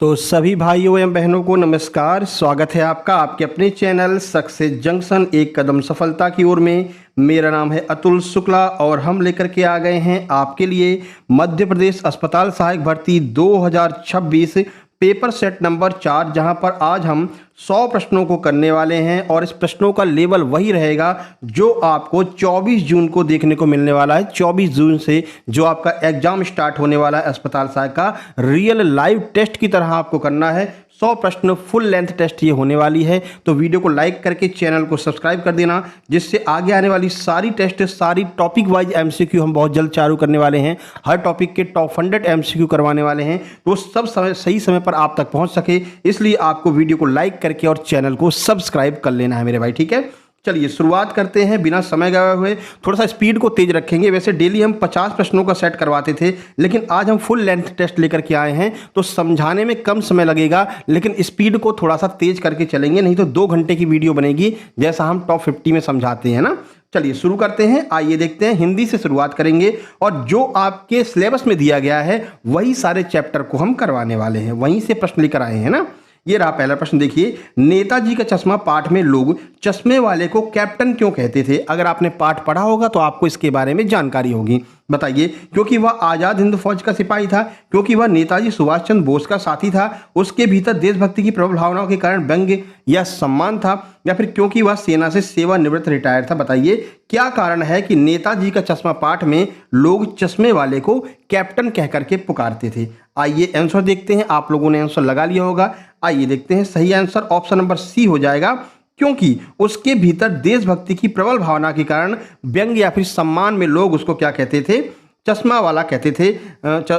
तो सभी भाइयों एवं बहनों को नमस्कार। स्वागत है आपका आपके अपने चैनल सक्सेस जंक्शन एक कदम सफलता की ओर में। मेरा नाम है अतुल शुक्ला और हम लेकर के आ गए हैं आपके लिए मध्य प्रदेश अस्पताल सहायक भर्ती 2026 पेपर सेट नंबर 4, जहां पर आज हम 100 प्रश्नों को करने वाले हैं और इस प्रश्नों का लेवल वही रहेगा जो आपको 24 जून को देखने को मिलने वाला है। 24 जून से जो आपका एग्जाम स्टार्ट होने वाला है अस्पताल सहायक का, रियल लाइव टेस्ट की तरह आपको करना है। 100 प्रश्न फुल लेंथ टेस्ट ये होने वाली है। तो वीडियो को लाइक करके चैनल को सब्सक्राइब कर देना, जिससे आगे आने वाली सारी टेस्ट, सारी टॉपिक वाइज एमसीक्यू हम बहुत जल्द चालू करने वाले हैं। हर टॉपिक के टॉप 100 एमसीक्यू करवाने वाले हैं, तो सब समय सही समय पर आप तक पहुंच सके, इसलिए आपको वीडियो को लाइक करके और चैनल को सब्सक्राइब कर लेना है मेरे भाई, ठीक है। चलिए शुरुआत करते हैं बिना समय गवाए हुए। थोड़ा सा स्पीड को तेज रखेंगे। वैसे डेली हम 50 प्रश्नों का सेट करवाते थे, लेकिन आज हम फुल लेंथ टेस्ट लेकर के आए हैं, तो समझाने में कम समय लगेगा, लेकिन स्पीड को थोड़ा सा तेज करके चलेंगे, नहीं तो 2 घंटे की वीडियो बनेगी जैसा हम टॉप 50 में समझाते हैं ना। चलिए शुरू करते हैं। आइए देखते हैं, हिंदी से शुरुआत करेंगे और जो आपके सिलेबस में दिया गया है वही सारे चैप्टर को हम करवाने वाले हैं, वहीं से प्रश्न लेकर आए हैं ना। ये रहा पहला प्रश्न, देखिए। नेताजी का चश्मा पाठ में लोग चश्मे वाले को कैप्टन क्यों कहते थे? अगर आपने पाठ पढ़ा होगा तो आपको इसके बारे में जानकारी होगी। बताइए। क्योंकि वह आजाद हिंद फौज का सिपाही था, क्योंकि वह नेताजी सुभाष चंद्र बोस का साथी था, उसके भीतर देशभक्ति की प्रबल भावनाओं के कारण व्यंग्य या सम्मान था, या फिर क्योंकि वह सेना से सेवानिवृत्त रिटायर था। बताइए क्या कारण है कि नेताजी का चश्मा पाठ में लोग चश्मे वाले को कैप्टन कह करके पुकारते थे? आइए आंसर देखते हैं। आप लोगों ने आंसर लगा लिया होगा। आइए देखते हैं। सही आंसर ऑप्शन नंबर सी हो जाएगा, क्योंकि उसके भीतर देशभक्ति की प्रबल भावना के कारण व्यंग्य या फिर सम्मान में लोग उसको क्या कहते थे? चश्मा वाला कहते थे,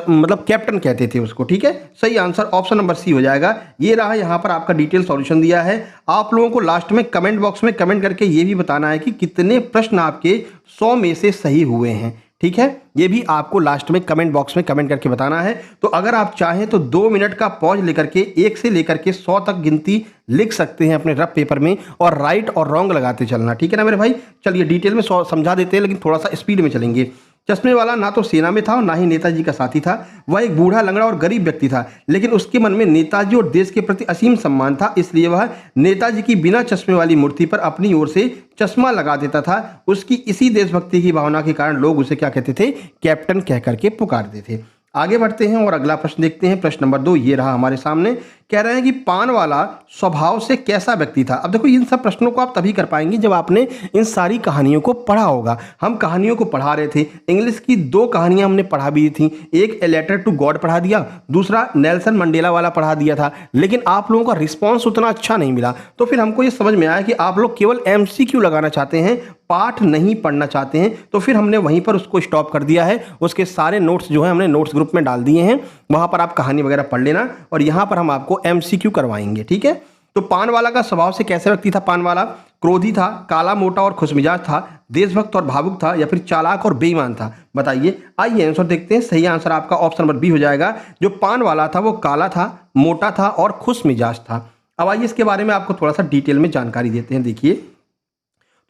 मतलब कैप्टन कहते थे उसको, ठीक है। सही आंसर ऑप्शन नंबर सी हो जाएगा। ये रहा यहाँ पर आपका डिटेल सॉल्यूशन दिया है। आप लोगों को लास्ट में कमेंट बॉक्स में कमेंट करके ये भी बताना है कि कितने प्रश्न आपके 100 में से सही हुए हैं, ठीक है। ये भी आपको लास्ट में कमेंट बॉक्स में कमेंट करके बताना है। तो अगर आप चाहें तो 2 मिनट का पॉज लेकर के 1 से लेकर के 100 तक गिनती लिख सकते हैं अपने रफ पेपर में, और राइट और रॉन्ग लगाते चलना, ठीक है ना मेरे भाई। चलिए डिटेल में समझा देते हैं, लेकिन थोड़ा सा स्पीड में चलेंगे। चश्मे वाला ना तो सेना में था और ना ही नेताजी का साथी था। वह एक बूढ़ा, लंगड़ा और गरीब व्यक्ति था, लेकिन उसके मन में नेताजी और देश के प्रति असीम सम्मान था, इसलिए वह नेताजी की बिना चश्मे वाली मूर्ति पर अपनी ओर से चश्मा लगा देता था। उसकी इसी देशभक्ति की भावना के कारण लोग उसे क्या कहते थे? कैप्टन कह करके पुकारते थे। आगे बढ़ते हैं और अगला प्रश्न देखते हैं। प्रश्न नंबर 2 ये रहा हमारे सामने। कह रहे हैं कि पान वाला स्वभाव से कैसा व्यक्ति था? अब देखो, इन सब प्रश्नों को आप तभी कर पाएंगे जब आपने इन सारी कहानियों को पढ़ा होगा। हम कहानियों को पढ़ा रहे थे, इंग्लिश की 2 कहानियां हमने पढ़ा भी थी। एक ए लेटर टू गॉड पढ़ा दिया, दूसरा नेल्सन मंडेला वाला पढ़ा दिया था, लेकिन आप लोगों का रिस्पॉन्स उतना अच्छा नहीं मिला। तो फिर हमको ये समझ में आया कि आप लोग केवल एमसीक्यू लगाना चाहते हैं, पाठ नहीं पढ़ना चाहते हैं। तो फिर हमने वहीं पर उसको स्टॉप कर दिया है। उसके सारे नोट्स जो है हमने नोट्स ग्रुप में डाल दिए हैं, वहां पर आप कहानी वगैरह पढ़ लेना, और यहां पर हम आपको एमसीक्यू करवाएंगे, ठीक है। तो पान वाला का स्वभाव से कैसे व्यक्ति था? पान वाला क्रोधी था, काला मोटा और खुशमिजाज था, देशभक्त और भावुक था, या फिर चालाक और बेईमान था? बताइए। आइए आंसर देखते हैं। सही आंसर आपका ऑप्शन नंबर बी हो जाएगा। जो पान वाला था वो काला था, मोटा था और खुशमिजाज था। अब आइए इसके बारे में आपको थोड़ा सा डिटेल में जानकारी देते हैं। देखिए,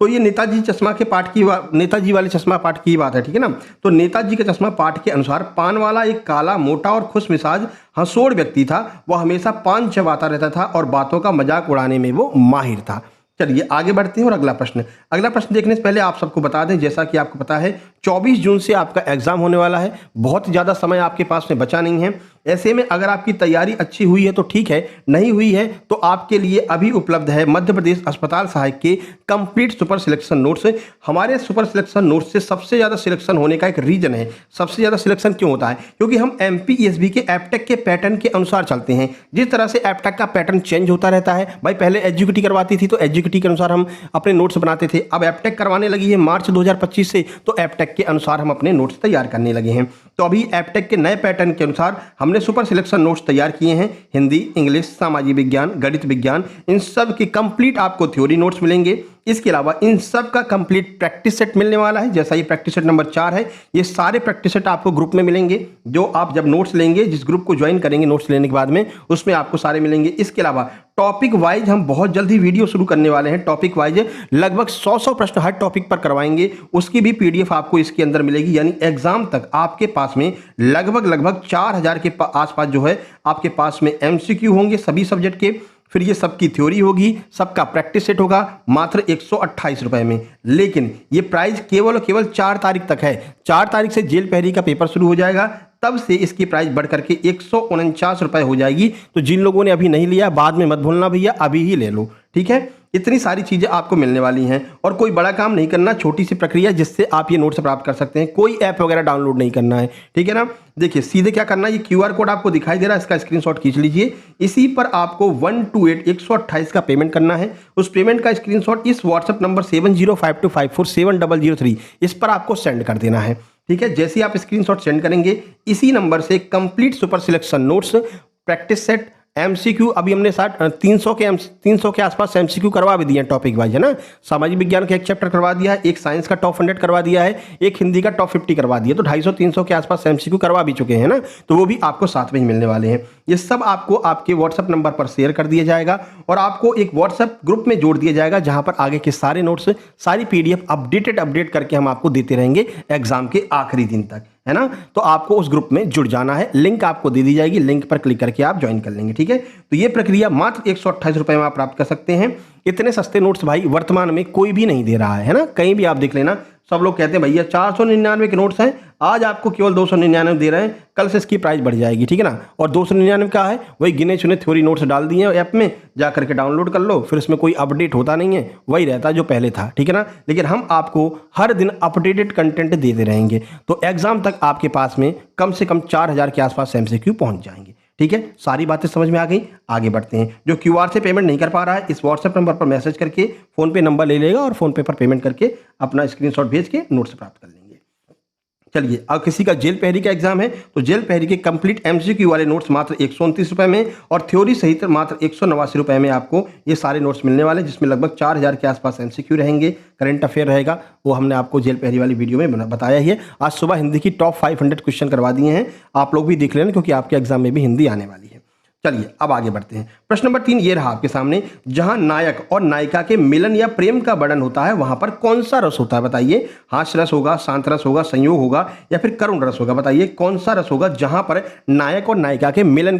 तो ये नेताजी चश्मा के पाठ की नेताजी वाले चश्मा पाठ की बात है, ठीक है ना। तो नेताजी के चश्मा पाठ के अनुसार पान वाला एक काला, मोटा और खुशमिजाज हंसोड़ व्यक्ति था। वह हमेशा पान चबाता रहता था और बातों का मजाक उड़ाने में वो माहिर था। चलिए आगे बढ़ते हैं और अगला प्रश्न देखने से पहले आप सबको बता दें, जैसा कि आपको पता है 24 जून से आपका एग्जाम होने वाला है। बहुत ज़्यादा समय आपके पास में बचा नहीं है। ऐसे में अगर आपकी तैयारी अच्छी हुई है तो ठीक है, नहीं हुई है तो आपके लिए अभी उपलब्ध है मध्य प्रदेश अस्पताल सहायक के कंप्लीट सुपर सिलेक्शन नोट्स। हमारे सुपर सिलेक्शन नोट्स से सबसे ज़्यादा सिलेक्शन होने का एक रीजन है। सबसे ज़्यादा सिलेक्शन क्यों होता है? क्योंकि हम MPESB के एप्टेक के पैटर्न के अनुसार चलते हैं। जिस तरह से एप्टेक का पैटर्न चेंज होता रहता है, भाई पहले एजुकेटी करवाती थी तो एजुकेटी के अनुसार हम अपने नोट्स बनाते थे। अब एप्टेक करवाने लगी है मार्च 2025 से, तो एप्टेक के अनुसार हम अपने नोट्स तैयार करने लगे हैं। तो अभी एप्टेक के नए पैटर्न के अनुसार हमने सुपर सिलेक्शन नोट्स तैयार किए हैं। हिंदी, इंग्लिश, सामाजिक विज्ञान, गणित विज्ञान, इन सब के कंप्लीट आपको थ्योरी नोट्स मिलेंगे। इसके अलावा इन सब का कंप्लीट प्रैक्टिस सेट मिलने वाला है। जैसा ये प्रैक्टिस सेट नंबर 4 है, ये सारे प्रैक्टिस सेट आपको ग्रुप में मिलेंगे। जो आप जब नोट्स लेंगे, जिस ग्रुप को ज्वाइन करेंगे नोट्स लेने के बाद में, उसमें आपको सारे मिलेंगे। इसके अलावा टॉपिक वाइज हम बहुत जल्दी वीडियो शुरू करने वाले हैं। टॉपिक वाइज लगभग 100 प्रश्न हर टॉपिक पर करवाएंगे, उसकी भी पीडीएफ आपको इसके अंदर मिलेगी। यानी एग्जाम तक आपके पास में लगभग 4000 के आसपास जो है आपके पास में एमसीक्यू होंगे सभी सब्जेक्ट के। फिर ये सबकी थ्योरी होगी, सबका प्रैक्टिस सेट होगा मात्र 128 रुपए में। लेकिन ये प्राइस केवल और केवल 4 तारीख तक है। 4 तारीख से जेल पहरी का पेपर शुरू हो जाएगा, तब से इसकी प्राइस बढ़ करके 149 रुपए हो जाएगी। तो जिन लोगों ने अभी नहीं लिया, बाद में मत भूलना भैया, अभी ही ले लो, ठीक है। इतनी सारी चीजें आपको मिलने वाली हैं और कोई बड़ा काम नहीं करना, छोटी सी प्रक्रिया जिससे आप ये नोट्स प्राप्त कर सकते हैं। कोई ऐप वगैरह डाउनलोड नहीं करना है, ठीक है ना। देखिए सीधे क्या करना है, ये क्यूआर कोड आपको दिखाई दे रहा है, इसका स्क्रीनशॉट खींच लीजिए। इसी पर आपको 128 का पेमेंट करना है। उस पेमेंट का स्क्रीनशॉट इस व्हाट्सएप नंबर 7052547000 इस पर आपको सेंड कर देना है, ठीक है। जैसे ही आप स्क्रीनशॉट सेंड करेंगे, इसी नंबर से complete super selection notes, practice set, MCQ अभी हमने 300 के आसपास एमसीक्यू करवा भी दिए हैं टॉपिक वाइज, है ना। सामाजिक विज्ञान का एक चैप्टर करवा दिया है, एक साइंस का टॉप 100 करवा दिया है, एक हिंदी का टॉप 50 करवा दिया। तो 250-300 के आसपास एमसीक्यू करवा भी चुके हैं ना, तो वो भी आपको साथ में ही मिलने वाले हैं। ये सब आपको आपके व्हाट्सएप नंबर पर शेयर कर दिया जाएगा और आपको एक व्हाट्सएप ग्रुप में जोड़ दिया जाएगा, जहां पर आगे के सारे नोट्स, सारी पीडीएफ अपडेट करके हम आपको देते रहेंगे एग्जाम के आखिरी दिन तक, है ना। तो आपको उस ग्रुप में जुड़ जाना है, लिंक आपको दे दी जाएगी, लिंक पर क्लिक करके आप ज्वाइन कर लेंगे, ठीक है। तो ये प्रक्रिया मात्र 128 रुपए में आप प्राप्त कर सकते हैं। इतने सस्ते नोट्स भाई वर्तमान में कोई भी नहीं दे रहा है ना। कहीं भी आप देख लेना, सब लोग कहते हैं भैया 499 के नोट्स हैं, आज आपको केवल 299 दे रहे हैं, कल से इसकी प्राइस बढ़ जाएगी, ठीक है ना। और 299 का है, वही गिने चुने थ्योरी नोट्स डाल दिए हैं ऐप में, जा करके डाउनलोड कर लो। फिर इसमें कोई अपडेट होता नहीं है, वही रहता है जो पहले था, ठीक है ना। लेकिन हम आपको हर दिन अपडेटेड कंटेंट देते रहेंगे, तो एग्जाम तक आपके पास में कम से कम 4000 के आसपास एमसीक्यू पहुंच जाएंगे, ठीक है। सारी बातें समझ में आ गई, आगे बढ़ते हैं। जो क्यूआर से पेमेंट नहीं कर पा रहा है, इस व्हाट्सएप नंबर पर मैसेज करके फोन पे नंबर ले लेगा और फोन पे पर पेमेंट करके अपना स्क्रीनशॉट भेज के नोट्स प्राप्त कर लेंगे। चलिए, अब किसी का जेल पहरी का एग्जाम है, तो जेल पहरी के कंप्लीट एमसीक्यू वाले नोट्स मात्र 129 रुपए में और थ्योरी सहित मात्र 189 रुपए में आपको ये सारे नोट्स मिलने वाले, जिसमें लगभग 4000 के आसपास एमसीक्यू रहेंगे, करंट अफेयर रहेगा, वो हमने आपको जेल पहरी वाली वीडियो में बताया ही है। आज सुबह हिंदी की टॉप 500 क्वेश्चन करवा दिए हैं, आप लोग भी देख लेना, क्योंकि आपके एग्जाम में भी हिंदी आने वाली है। चलिए अब आगे बढ़ते हैं। प्रश्न नंबर 3 ये रहा आपके सामने, जहां नायक और नायिका के मिलन या प्रेम का वर्णन होता है, वहां पर कौन सा रस होता है? बताइए, हास्य रस होगा, शांत रस होगा, संयोग होगा या फिर करुण रस होगा? बताइए कौन सा रस होगा जहां पर नायक और नायिका के मिलन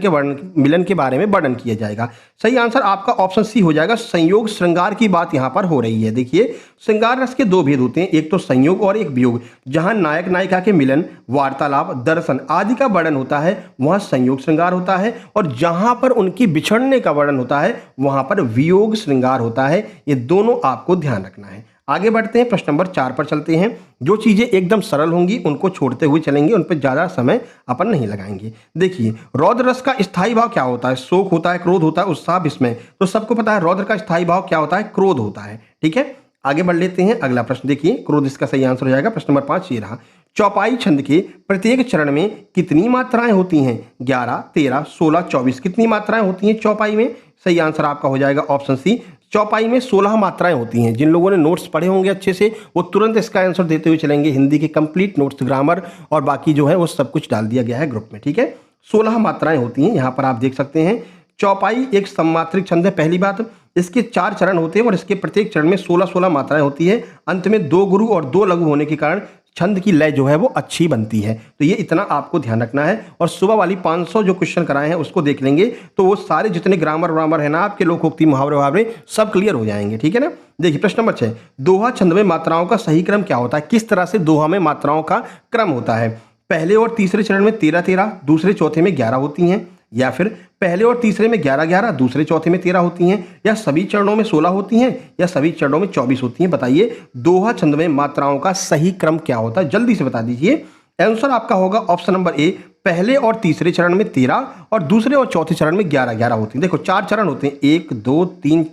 के बारे में वर्णन किया जाएगा? सही आंसर आपका ऑप्शन सी हो जाएगा, संयोग श्रृंगार की बात यहां पर हो रही है। देखिए, श्रृंगार रस के दो भेद होते हैं, एक तो संयोग और एक वियोग। जहां नायक नायिका के मिलन, वार्तालाप, दर्शन आदि का वर्णन होता है, वहां संयोग श्रृंगार होता है, और जहां पर उनकी बिछड़ने का वर्णन होता है, वहां पर वियोग श्रृंगार होता है। ये दोनों आपको ध्यान रखना है। आगे बढ़ते हैं, प्रश्न नंबर 4 पर चलते हैं। जो चीजें एकदम सरल होंगी उनको छोड़ते हुए चलेंगे, उन पर ज्यादा समय अपन नहीं लगाएंगे। देखिए, रौद्र रस का स्थायी भाव क्या होता है? शोक होता है, क्रोध होता है, उत्साह, विस्मय। तो सबको पता है रौद्र का स्थायी भाव क्या होता है? क्रोध होता है, ठीक है। आगे बढ़ लेते हैं, अगला प्रश्न देखिए, क्रोध इसका सही आंसर हो जाएगा। प्रश्न नंबर 5 ये रहा, चौपाई छंद के प्रत्येक चरण में कितनी मात्राएं होती हैं? 11, 13, 16, 24 कितनी मात्राएं होती हैं चौपाई में? सही आंसर आपका हो जाएगा ऑप्शन सी, चौपाई में 16 मात्राएं होती हैं। जिन लोगों ने नोट्स पढ़े होंगे अच्छे से, वो तुरंत इसका आंसर देते हुए चलेंगे। हिंदी के कंप्लीट नोट्स, ग्रामर और बाकी जो है वो सब कुछ डाल दिया गया है ग्रुप में, ठीक है। 16 मात्राएं होती हैं, यहाँ पर आप देख सकते हैं। चौपाई एक सममात्रिक छंद है, पहली बात। इसके 4 चरण होते हैं और इसके प्रत्येक चरण में 16-16 मात्राएं होती है। अंत में 2 गुरु और 2 लघु होने के कारण छंद की लय जो है वो अच्छी बनती है। तो ये इतना आपको ध्यान रखना है। और सुबह वाली 500 जो क्वेश्चन कराए हैं उसको देख लेंगे, तो वो सारे जितने ग्रामर है ना, आपके लोकोक्ति, मुहावरे सब क्लियर हो जाएंगे, ठीक है ना। देखिए, प्रश्न नंबर 6, दोहा छंद में मात्राओं का सही क्रम क्या होता है? किस तरह से दोहा में मात्राओं का क्रम होता है? पहले और तीसरे चरण में 13-13, दूसरे चौथे में 11 होती हैं, या फिर पहले और तीसरे में 11-11, दूसरे चौथे में 13 होती हैं, या सभी चरणों में 16 होती हैं, या सभी चरणों में 24 होती हैं? बताइए दोहा छंद में मात्राओं का सही क्रम क्या होता है? जल्दी से बता दीजिए। आंसर आपका होगा ऑप्शन नंबर ए, पहले और तीसरे चरण में 13 और दूसरे और चौथे चरण में 11-11 होती हैं। देखो 4 चरण होते हैं, 1, 2, 3,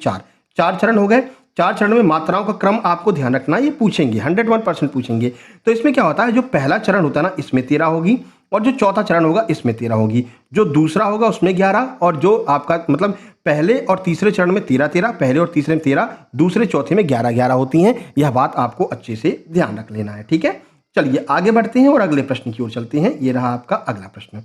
4 चरण हो गए। 4 चरण में मात्राओं का क्रम आपको ध्यान रखना, ये पूछेंगे, 101% पूछेंगे। तो इसमें क्या होता है, जो पहला चरण होता है ना, इसमें 13 होगी, और जो चौथा चरण होगा इसमें 13 होगी, जो दूसरा होगा उसमें 11, और जो आपका मतलब पहले और तीसरे चरण में 13, पहले और तीसरे में 13, दूसरे चौथे में 11 होती हैं। यह बात आपको अच्छे से ध्यान रख लेना है, ठीक है। चलिए आगे बढ़ते हैं और अगले प्रश्न की ओर चलते हैं। ये रहा आपका अगला प्रश्न।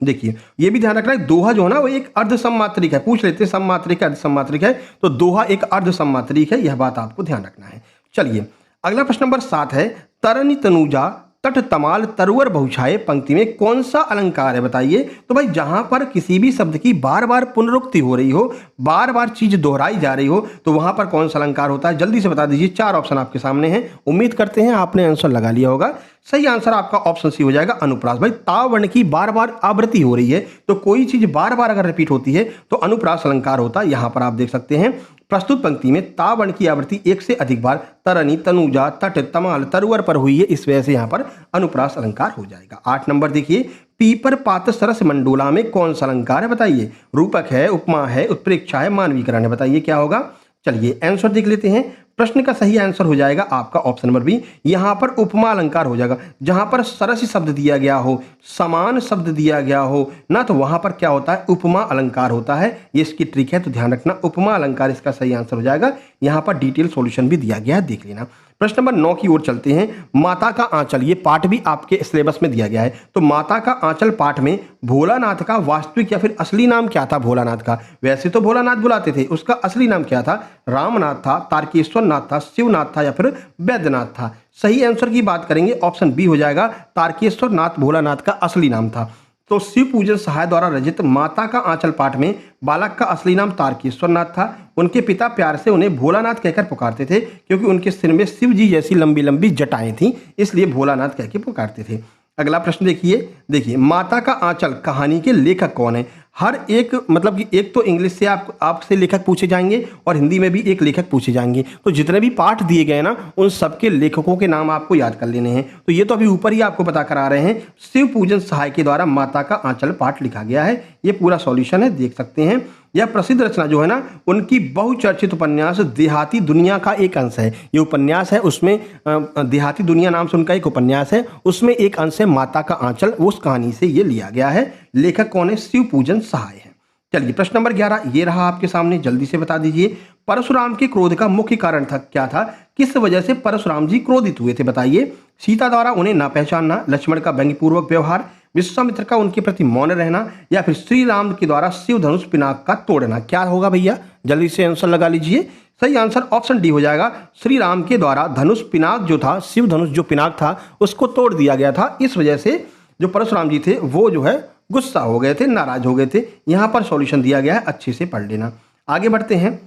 देखिए ये भी ध्यान रखना है, दोहा जो है ना वो एक अर्ध सममात्रिक है। पूछ लेते हैं सममात्रिक है अर्ध सममात्रिक है, तो दोहा एक अर्ध सममात्रिक है, यह बात आपको ध्यान रखना है। चलिए अगला प्रश्न नंबर 7 है, तरनी तनुजा तट तमाल तरुवर बहुछाए पंक्ति में कौन सा अलंकार है बताइए। तो भाई जहां पर किसी भी शब्द की बार बार पुनरुक्ति हो रही हो, बार बार चीज दोहराई जा रही हो, तो वहां पर कौन सा अलंकार होता है, जल्दी से बता दीजिए। 4 ऑप्शन आपके सामने हैं, उम्मीद करते हैं आपने आंसर लगा लिया होगा। सही आंसर आपका ऑप्शन सी हो जाएगा, अनुप्रास। भाई ता वर्ण की बार बार आवृत्ति हो रही है, तो कोई चीज बार बार अगर रिपीट होती है तो अनुप्रास अलंकार होता है। यहां पर आप देख सकते हैं प्रस्तुत पंक्ति में ता वर्ण की आवृत्ति एक से अधिक बार तरनी तनुजा तट तमाल तरुवर पर हुई है, इस वजह से यहां पर अनुप्रास अलंकार हो जाएगा। 8 नंबर देखिए, पीपर पात सरस मंडोला में कौन सा अलंकार है बताइए। रूपक है, उपमा है, उत्प्रेक्षा है, मानवीकरण है, बताइए क्या होगा। चलिए आंसर देख लेते हैं। प्रश्न का सही आंसर हो जाएगा आपका ऑप्शन नंबर बी, यहां पर उपमा अलंकार हो जाएगा। जहां पर सरस शब्द दिया गया हो, समान शब्द दिया गया हो ना, तो वहां पर क्या होता है, उपमा अलंकार होता है। ये इसकी ट्रिक है, तो ध्यान रखना, उपमा अलंकार इसका सही आंसर हो जाएगा। यहां पर डिटेल सॉल्यूशन भी दिया गया है, देख लेना। प्रश्न नंबर 9 की ओर चलते हैं। माता का आंचल, ये पाठ भी आपके सिलेबस में दिया गया है। तो माता का आंचल पाठ में भोलानाथ का वास्तविक या फिर असली नाम क्या था भोलानाथ का। वैसे तो भोलानाथ बुलाते थे, उसका असली नाम क्या था, रामनाथ था, तारकेश्वर नाथ था, शिवनाथ था या फिर वैद्यनाथ था। सही आंसर की बात करेंगे ऑप्शन बी हो जाएगा, तारकेश्वर नाथ भोलानाथ का असली नाम था। तो शिव पूजन सहाय द्वारा रचित माता का आंचल पाठ में बालक का असली नाम तारकेश्वर नाथ था। उनके पिता प्यार से उन्हें भोलानाथ कहकर पुकारते थे, क्योंकि उनके सिर में शिव जी जैसी लंबी लंबी जटाएं थीं, इसलिए भोलानाथ कहकर पुकारते थे। अगला प्रश्न देखिए माता का आंचल कहानी के लेखक कौन है। हर एक मतलब कि एक तो इंग्लिश से आपसे लेखक पूछे जाएंगे और हिंदी में भी एक लेखक पूछे जाएंगे। तो जितने भी पाठ दिए गए ना, उन सबके लेखकों के नाम आपको याद कर लेने हैं। तो ये तो अभी ऊपर ही आपको बता कर आ रहे हैं, शिव पूजन सहाय के द्वारा माता का आंचल पाठ लिखा गया है। ये पूरा सॉल्यूशन है, देख सकते हैं। यह प्रसिद्ध रचना जो है ना, उनकी बहुचर्चित उपन्यास देहाती दुनिया का एक अंश है। ये उपन्यास है, उसमें देहाती दुनिया नाम से उनका एक उपन्यास है, उसमें एक अंश है माता का आंचल, उस कहानी से ये लिया गया है। लेखक कौन है, शिव पूजन सहाय है। चलिए प्रश्न नंबर 11 ये रहा आपके सामने, जल्दी से बता दीजिए। परशुराम के क्रोध का मुख्य कारण था क्या था, किस वजह से परशुराम जी क्रोधित हुए थे बताइए। सीता द्वारा उन्हें ना पहचानना, लक्ष्मण का व्यंग्यपूर्वक व्यवहार, विश्वामित्र का उनके प्रति मौन रहना, या फिर श्री राम के द्वारा शिव धनुष पिनाक का तोड़ना। क्या होगा भैया, जल्दी से आंसर लगा लीजिए। सही आंसर ऑप्शन डी हो जाएगा, श्री राम के द्वारा धनुष पिनाक जो था, शिव धनुष जो पिनाक था उसको तोड़ दिया गया था। इस वजह से जो परशुराम जी थे वो जो है गुस्सा हो गए थे, नाराज हो गए थे। यहां पर सॉल्यूशन दिया गया है, अच्छे से पढ़ लेना। आगे बढ़ते हैं।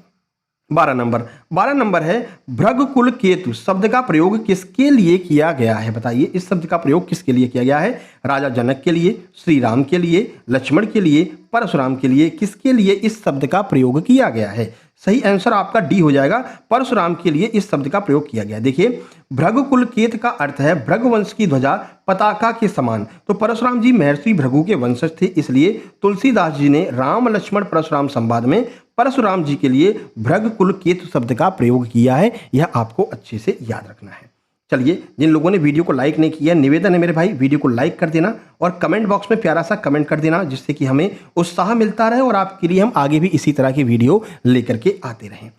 12 नंबर है, भृगकुल केतु शब्द का प्रयोग किसके लिए किया गया है बताइए। इस शब्द का प्रयोग किसके लिए किया गया है, राजा जनक के लिए, श्री राम के लिए, लक्ष्मण के लिए, परशुराम के लिए, किसके लिए इस शब्द का प्रयोग किया गया है। सही आंसर आपका डी हो जाएगा, परशुराम के लिए इस शब्द का प्रयोग किया गया। देखिए भृगकुल केत का अर्थ है भृगवंश की ध्वजा पताका के समान। तो परशुराम जी महर्षि भृगु के वंशज थे, इसलिए तुलसीदास जी ने राम लक्ष्मण परशुराम संवाद में परशुराम जी के लिए भृगकुल केतु शब्द का प्रयोग किया है। यह आपको अच्छे से याद रखना है। चलिए जिन लोगों ने वीडियो को लाइक नहीं किया, निवेदन है मेरे भाई, वीडियो को लाइक कर देना और कमेंट बॉक्स में प्यारा सा कमेंट कर देना, जिससे कि हमें उत्साह मिलता रहे और आपके लिए हम आगे भी इसी तरह की वीडियो लेकर के आते रहें।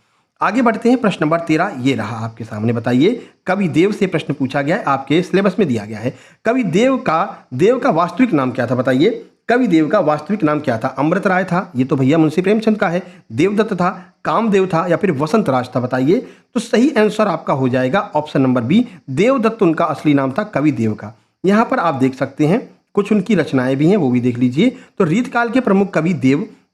आगे बढ़ते हैं। प्रश्न नंबर 13 ये रहा आपके सामने, बताइए। कवि देव से प्रश्न पूछा गया है, आपके सिलेबस में दिया गया है। कवि देव का वास्तविक नाम क्या था बताइए। कवि देव का वास्तविक नाम क्या था। अमृत राय था, ये तो भैया मुंशी प्रेमचंद का है। देवदत्त था, कामदेव था, या फिर वसंत राज था बताइए। तो सही आंसर आपका हो जाएगा ऑप्शन नंबर बी, देवदत्त उनका असली नाम था कवि देव का। यहां पर आप देख सकते हैं कुछ उनकी रचनाएं भी हैं, वो भी देख लीजिए। तो रीतकाल के प्रमुख कवि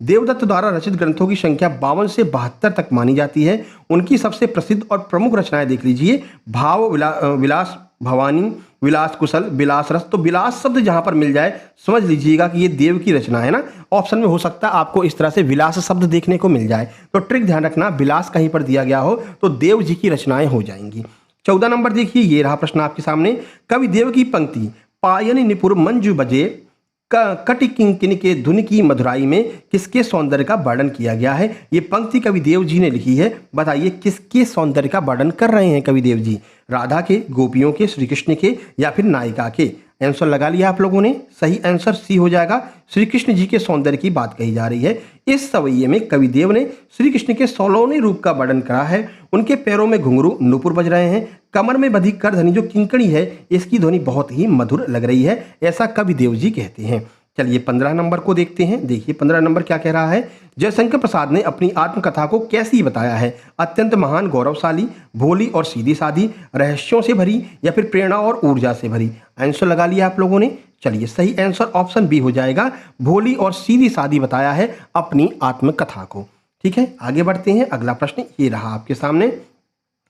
देवदत्त द्वारा रचित ग्रंथों की संख्या 52 से 72 तक मानी जाती है। उनकी सबसे प्रसिद्ध और प्रमुख रचनाएं देख लीजिए। भाव विलास भवानी, विलास कुशल, विलास रस। तो विलास शब्द जहां पर मिल जाए समझ लीजिएगा कि ये देव की रचना है ना। ऑप्शन में हो सकता है आपको इस तरह से विलास शब्द देखने को मिल जाए, तो ट्रिक ध्यान रखना, विलास कहीं पर दिया गया हो तो देव जी की रचनाएं हो जाएंगी। 14 नंबर देखिए, ये रहा प्रश्न आपके सामने। कवि देव की पंक्ति पायन निपुर मंजू बजे कटि किंकिन के धुन की मधुराई में किसके सौंदर्य का वर्णन किया गया है। ये पंक्ति कवि देव जी ने लिखी है, बताइए किसके सौंदर्य का वर्णन कर रहे हैं कवि देव जी। राधा के, गोपियों के, श्री कृष्ण के, या फिर नायिका के। आंसर लगा लिया आप लोगों ने। सही आंसर सी हो जाएगा। श्री कृष्ण जी के सौंदर्य की बात कही जा रही है। इस सवैये में कविदेव ने श्री कृष्ण के सोलहवें रूप का वर्णन करा है। उनके पैरों में घुंघरू नूपुर बज रहे हैं, कमर में बधी करधनी जो किंकणी है इसकी ध्वनि बहुत ही मधुर लग रही है, ऐसा कविदेव जी कहते हैं। चलिए 15 नंबर को देखते हैं। देखिए 15 नंबर क्या कह रहा है। जयशंकर प्रसाद ने अपनी आत्मकथा को कैसी बताया है? अत्यंत महान, गौरवशाली, भोली और सीधी सादी, रहस्यों से भरी या फिर प्रेरणा और ऊर्जा से भरी? आंसर लगा लिया आप लोगों ने। चलिए सही आंसर ऑप्शन बी हो जाएगा, भोली और सीधी सादी बताया है अपनी आत्मकथा को। ठीक है, आगे बढ़ते हैं। अगला प्रश्न ये रहा आपके सामने,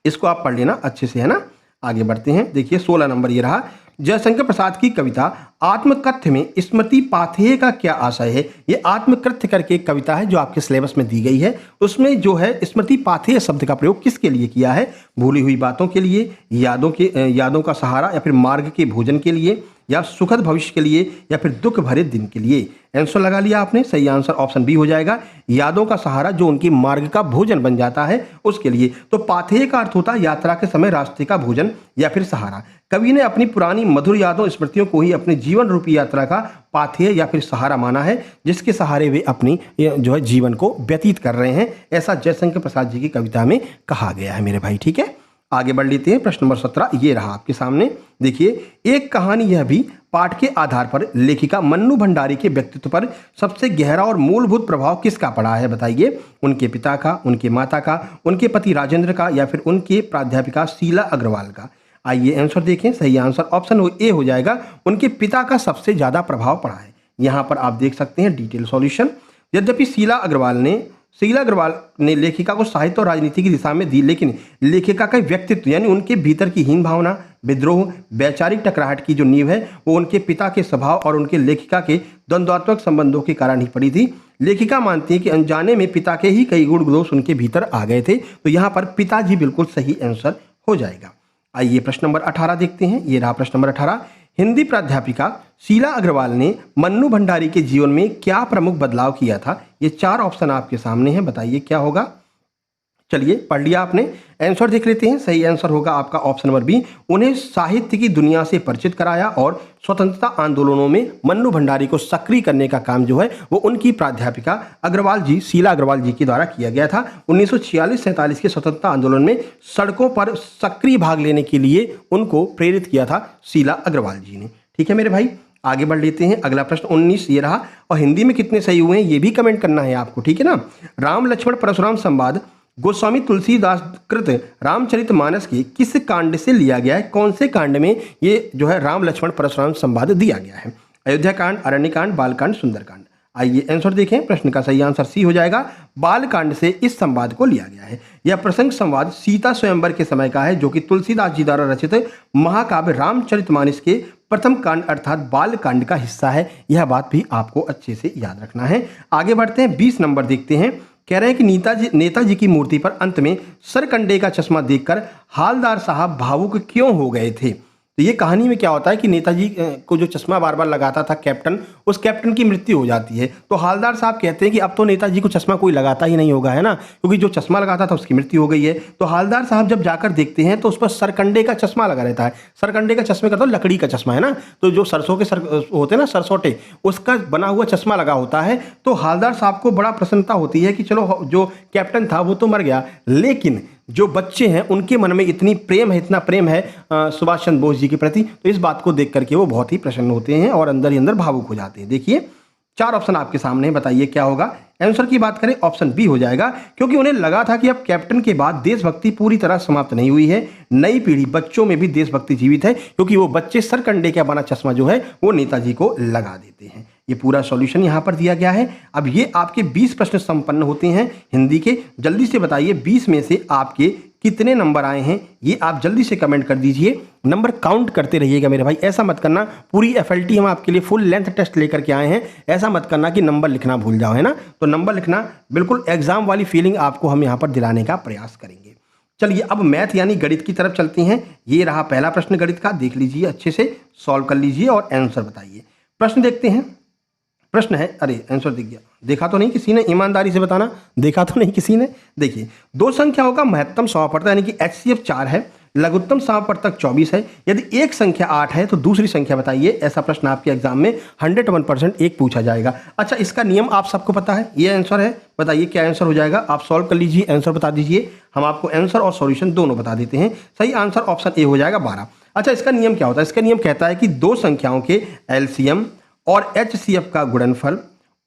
इसको आप पढ़ लेना अच्छे से, है ना। आगे बढ़ते हैं। देखिए 16 नंबर ये रहा। जयशंकर प्रसाद की कविता आत्मकथ्य में स्मृति पाथेय का क्या आशय है? ये आत्मकृत्य करके एक कविता है जो आपके सिलेबस में दी गई है। उसमें जो है स्मृति पाथेय शब्द का प्रयोग किसके लिए किया है? भूली हुई बातों के लिए, यादों का सहारा, या फिर मार्ग के भोजन के लिए, या सुखद भविष्य के लिए, या फिर दुख भरे दिन के लिए? आंसर लगा लिया आपने। सही आंसर ऑप्शन बी हो जाएगा, यादों का सहारा, जो उनकी मार्ग का भोजन बन जाता है उसके लिए। तो पाथेय का अर्थ होता है यात्रा के समय रास्ते का भोजन या फिर सहारा। कवि ने अपनी पुरानी मधुर यादों स्मृतियों को ही अपने जीवन रूपी यात्रा का पाथेय या फिर सहारा माना है, जिसके सहारे वे अपनी जो है जीवन को व्यतीत कर रहे हैं, ऐसा जयशंकर प्रसाद जी की कविता में कहा गया है मेरे भाई। ठीक है, आगे बढ़ लेते हैं। प्रश्न नंबर 17 ये रहा आपके सामने। देखिए, एक कहानी यह भी पाठ के आधार पर लेखिका मन्नू भंडारी के व्यक्तित्व पर सबसे गहरा और मूलभूत प्रभाव किसका पड़ा है? बताइए। उनके पिता का, उनके माता का, उनके पति राजेंद्र का, या फिर उनके प्राध्यापिका शीला अग्रवाल का? आइए आंसर देखें। सही आंसर ऑप्शन ए हो जाएगा, उनके पिता का सबसे ज्यादा प्रभाव पड़ा है। यहां पर आप देख सकते हैं डिटेल सॉल्यूशन। यद्यपि शीला अग्रवाल ने लेखिका को साहित्य और राजनीति की दिशा में दी, लेकिन लेखिका का व्यक्तित्व यानी उनके भीतर की हीन भावना, विद्रोह, वैचारिक टकराहट की जो नींव है वो उनके पिता के स्वभाव और उनके लेखिका के द्वंद्वात्मक संबंधों के कारण ही पड़ी थी। लेखिका मानती है कि अनजाने में पिता के ही कई गुण दोष उनके भीतर आ गए थे। तो यहाँ पर पिताजी बिल्कुल सही आंसर हो जाएगा। आइए प्रश्न नंबर 18 देखते हैं। ये रहा प्रश्न नंबर 18। हिंदी प्राध्यापिका शीला अग्रवाल ने मन्नू भंडारी के जीवन में क्या प्रमुख बदलाव किया था? ये 4 ऑप्शन आपके सामने हैं, बताइए क्या होगा। चलिए पढ़ लिया आपने, आंसर देख लेते हैं। सही आंसर होगा आपका ऑप्शन नंबर बी, उन्हें साहित्य की दुनिया से परिचित कराया और स्वतंत्रता आंदोलनों में मन्नू भंडारी को सक्रिय करने का काम जो है वो उनकी प्राध्यापिका शीला अग्रवाल जी के द्वारा किया गया था। 1946-47 के स्वतंत्रता आंदोलन में सड़कों पर सक्रिय भाग लेने के लिए उनको प्रेरित किया था शीला अग्रवाल जी ने। ठीक है मेरे भाई, आगे बढ़ लेते हैं। अगला प्रश्न 19 ये रहा, और हिंदी में कितने सही हुए हैं ये भी कमेंट करना है आपको, ठीक है ना। राम लक्ष्मण परशुराम संवाद गोस्वामी तुलसीदास कृत रामचरितमानस के किस कांड से लिया गया है? कौन से कांड में ये जो है राम लक्ष्मण परशुराम संवाद दिया गया है? अयोध्या कांड, अरण्य कांड, बालकांड, सुंदरकांड? आइए आंसर देखें। प्रश्न का सही आंसर सी हो जाएगा, बालकांड से इस संवाद को लिया गया है। यह प्रसंग संवाद सीता स्वयंवर के समय का है, जो कि तुलसीदास जी द्वारा रचित महाकाव्य रामचरितमानस के प्रथम कांड अर्थात बालकांड का हिस्सा है। यह बात भी आपको अच्छे से याद रखना है। आगे बढ़ते हैं, 20 नंबर देखते हैं। कह रहे हैं कि नेताजी की मूर्ति पर अंत में सरकंडे का चश्मा देखकर हालदार साहब भावुक क्यों हो गए थे? तो ये कहानी में क्या होता है कि नेताजी को जो चश्मा बार बार लगाता था कैप्टन, उस कैप्टन की मृत्यु हो जाती है। तो हालदार साहब कहते हैं कि अब तो नेताजी को चश्मा कोई लगाता ही नहीं होगा, है ना, क्योंकि जो चश्मा लगाता था उसकी मृत्यु हो गई है। तो हालदार साहब जब जाकर देखते हैं तो उस पर सरकंडे का चश्मा लगा रहता है। सरकंडे का चश्मे का तो लकड़ी का चश्मा है ना, तो जो सरसों के होते हैं ना, सरसोटे, उसका बना हुआ चश्मा लगा होता है। तो हालदार साहब को बड़ा प्रसन्नता होती है कि चलो जो कैप्टन था वो तो मर गया, लेकिन जो बच्चे हैं उनके मन में इतना प्रेम है सुभाष चंद्र बोस जी के प्रति, तो इस बात को देख करके वो बहुत ही प्रसन्न होते हैं और अंदर ही अंदर भावुक हो जाते हैं। देखिए 4 ऑप्शन आपके सामने, बताइए क्या होगा। आंसर की बात करें ऑप्शन बी हो जाएगा, क्योंकि उन्हें लगा था कि अब कैप्टन के बाद देशभक्ति पूरी तरह समाप्त नहीं हुई है, नई पीढ़ी बच्चों में भी देशभक्ति जीवित है, क्योंकि वो बच्चे सरकंडे का बना चश्मा जो है वो नेताजी को लगा देते हैं। ये पूरा सॉल्यूशन यहाँ पर दिया गया है। अब ये आपके 20 प्रश्न संपन्न होते हैं हिंदी के। जल्दी से बताइए 20 में से आपके कितने नंबर आए हैं, ये आप जल्दी से कमेंट कर दीजिए। नंबर काउंट करते रहिएगा मेरे भाई, ऐसा मत करना पूरी FLT हम आपके लिए फुल लेंथ टेस्ट लेकर के आए हैं, ऐसा मत करना कि नंबर लिखना भूल जाओ, है ना। तो नंबर लिखना, बिल्कुल एग्जाम वाली फीलिंग आपको हम यहाँ पर दिलाने का प्रयास करेंगे। चलिए अब मैथ यानी गणित की तरफ चलते हैं। ये रहा पहला प्रश्न गणित का, देख लीजिए अच्छे से, सॉल्व कर लीजिए और आंसर बताइए। प्रश्न देखते हैं। प्रश्न है, अरे आंसर दिख गया, देखा तो नहीं किसी ने, ईमानदारी से बताना, देखा तो नहीं किसी ने। देखिए, दो संख्याओं का महत्तम समापवर्तन यानी कि HCF 4 है, लघुत्तम समापवर्तक 24 है। यदि एक संख्या 8 है तो दूसरी संख्या बताइए। ऐसा प्रश्न आपके एग्जाम में 101% एक पूछा जाएगा। अच्छा, इसका नियम आप सबको पता है, ये आंसर है। बताइए क्या आंसर हो जाएगा, आप सॉल्व कर लीजिए, आंसर बता दीजिए। हम आपको आंसर और सॉल्यूशन दोनों बता देते हैं। सही आंसर ऑप्शन ए हो जाएगा 12। अच्छा, इसका नियम क्या होता है? इसका नियम कहता है कि दो संख्याओं के एलसीएम और एचसीएफ का गुणनफल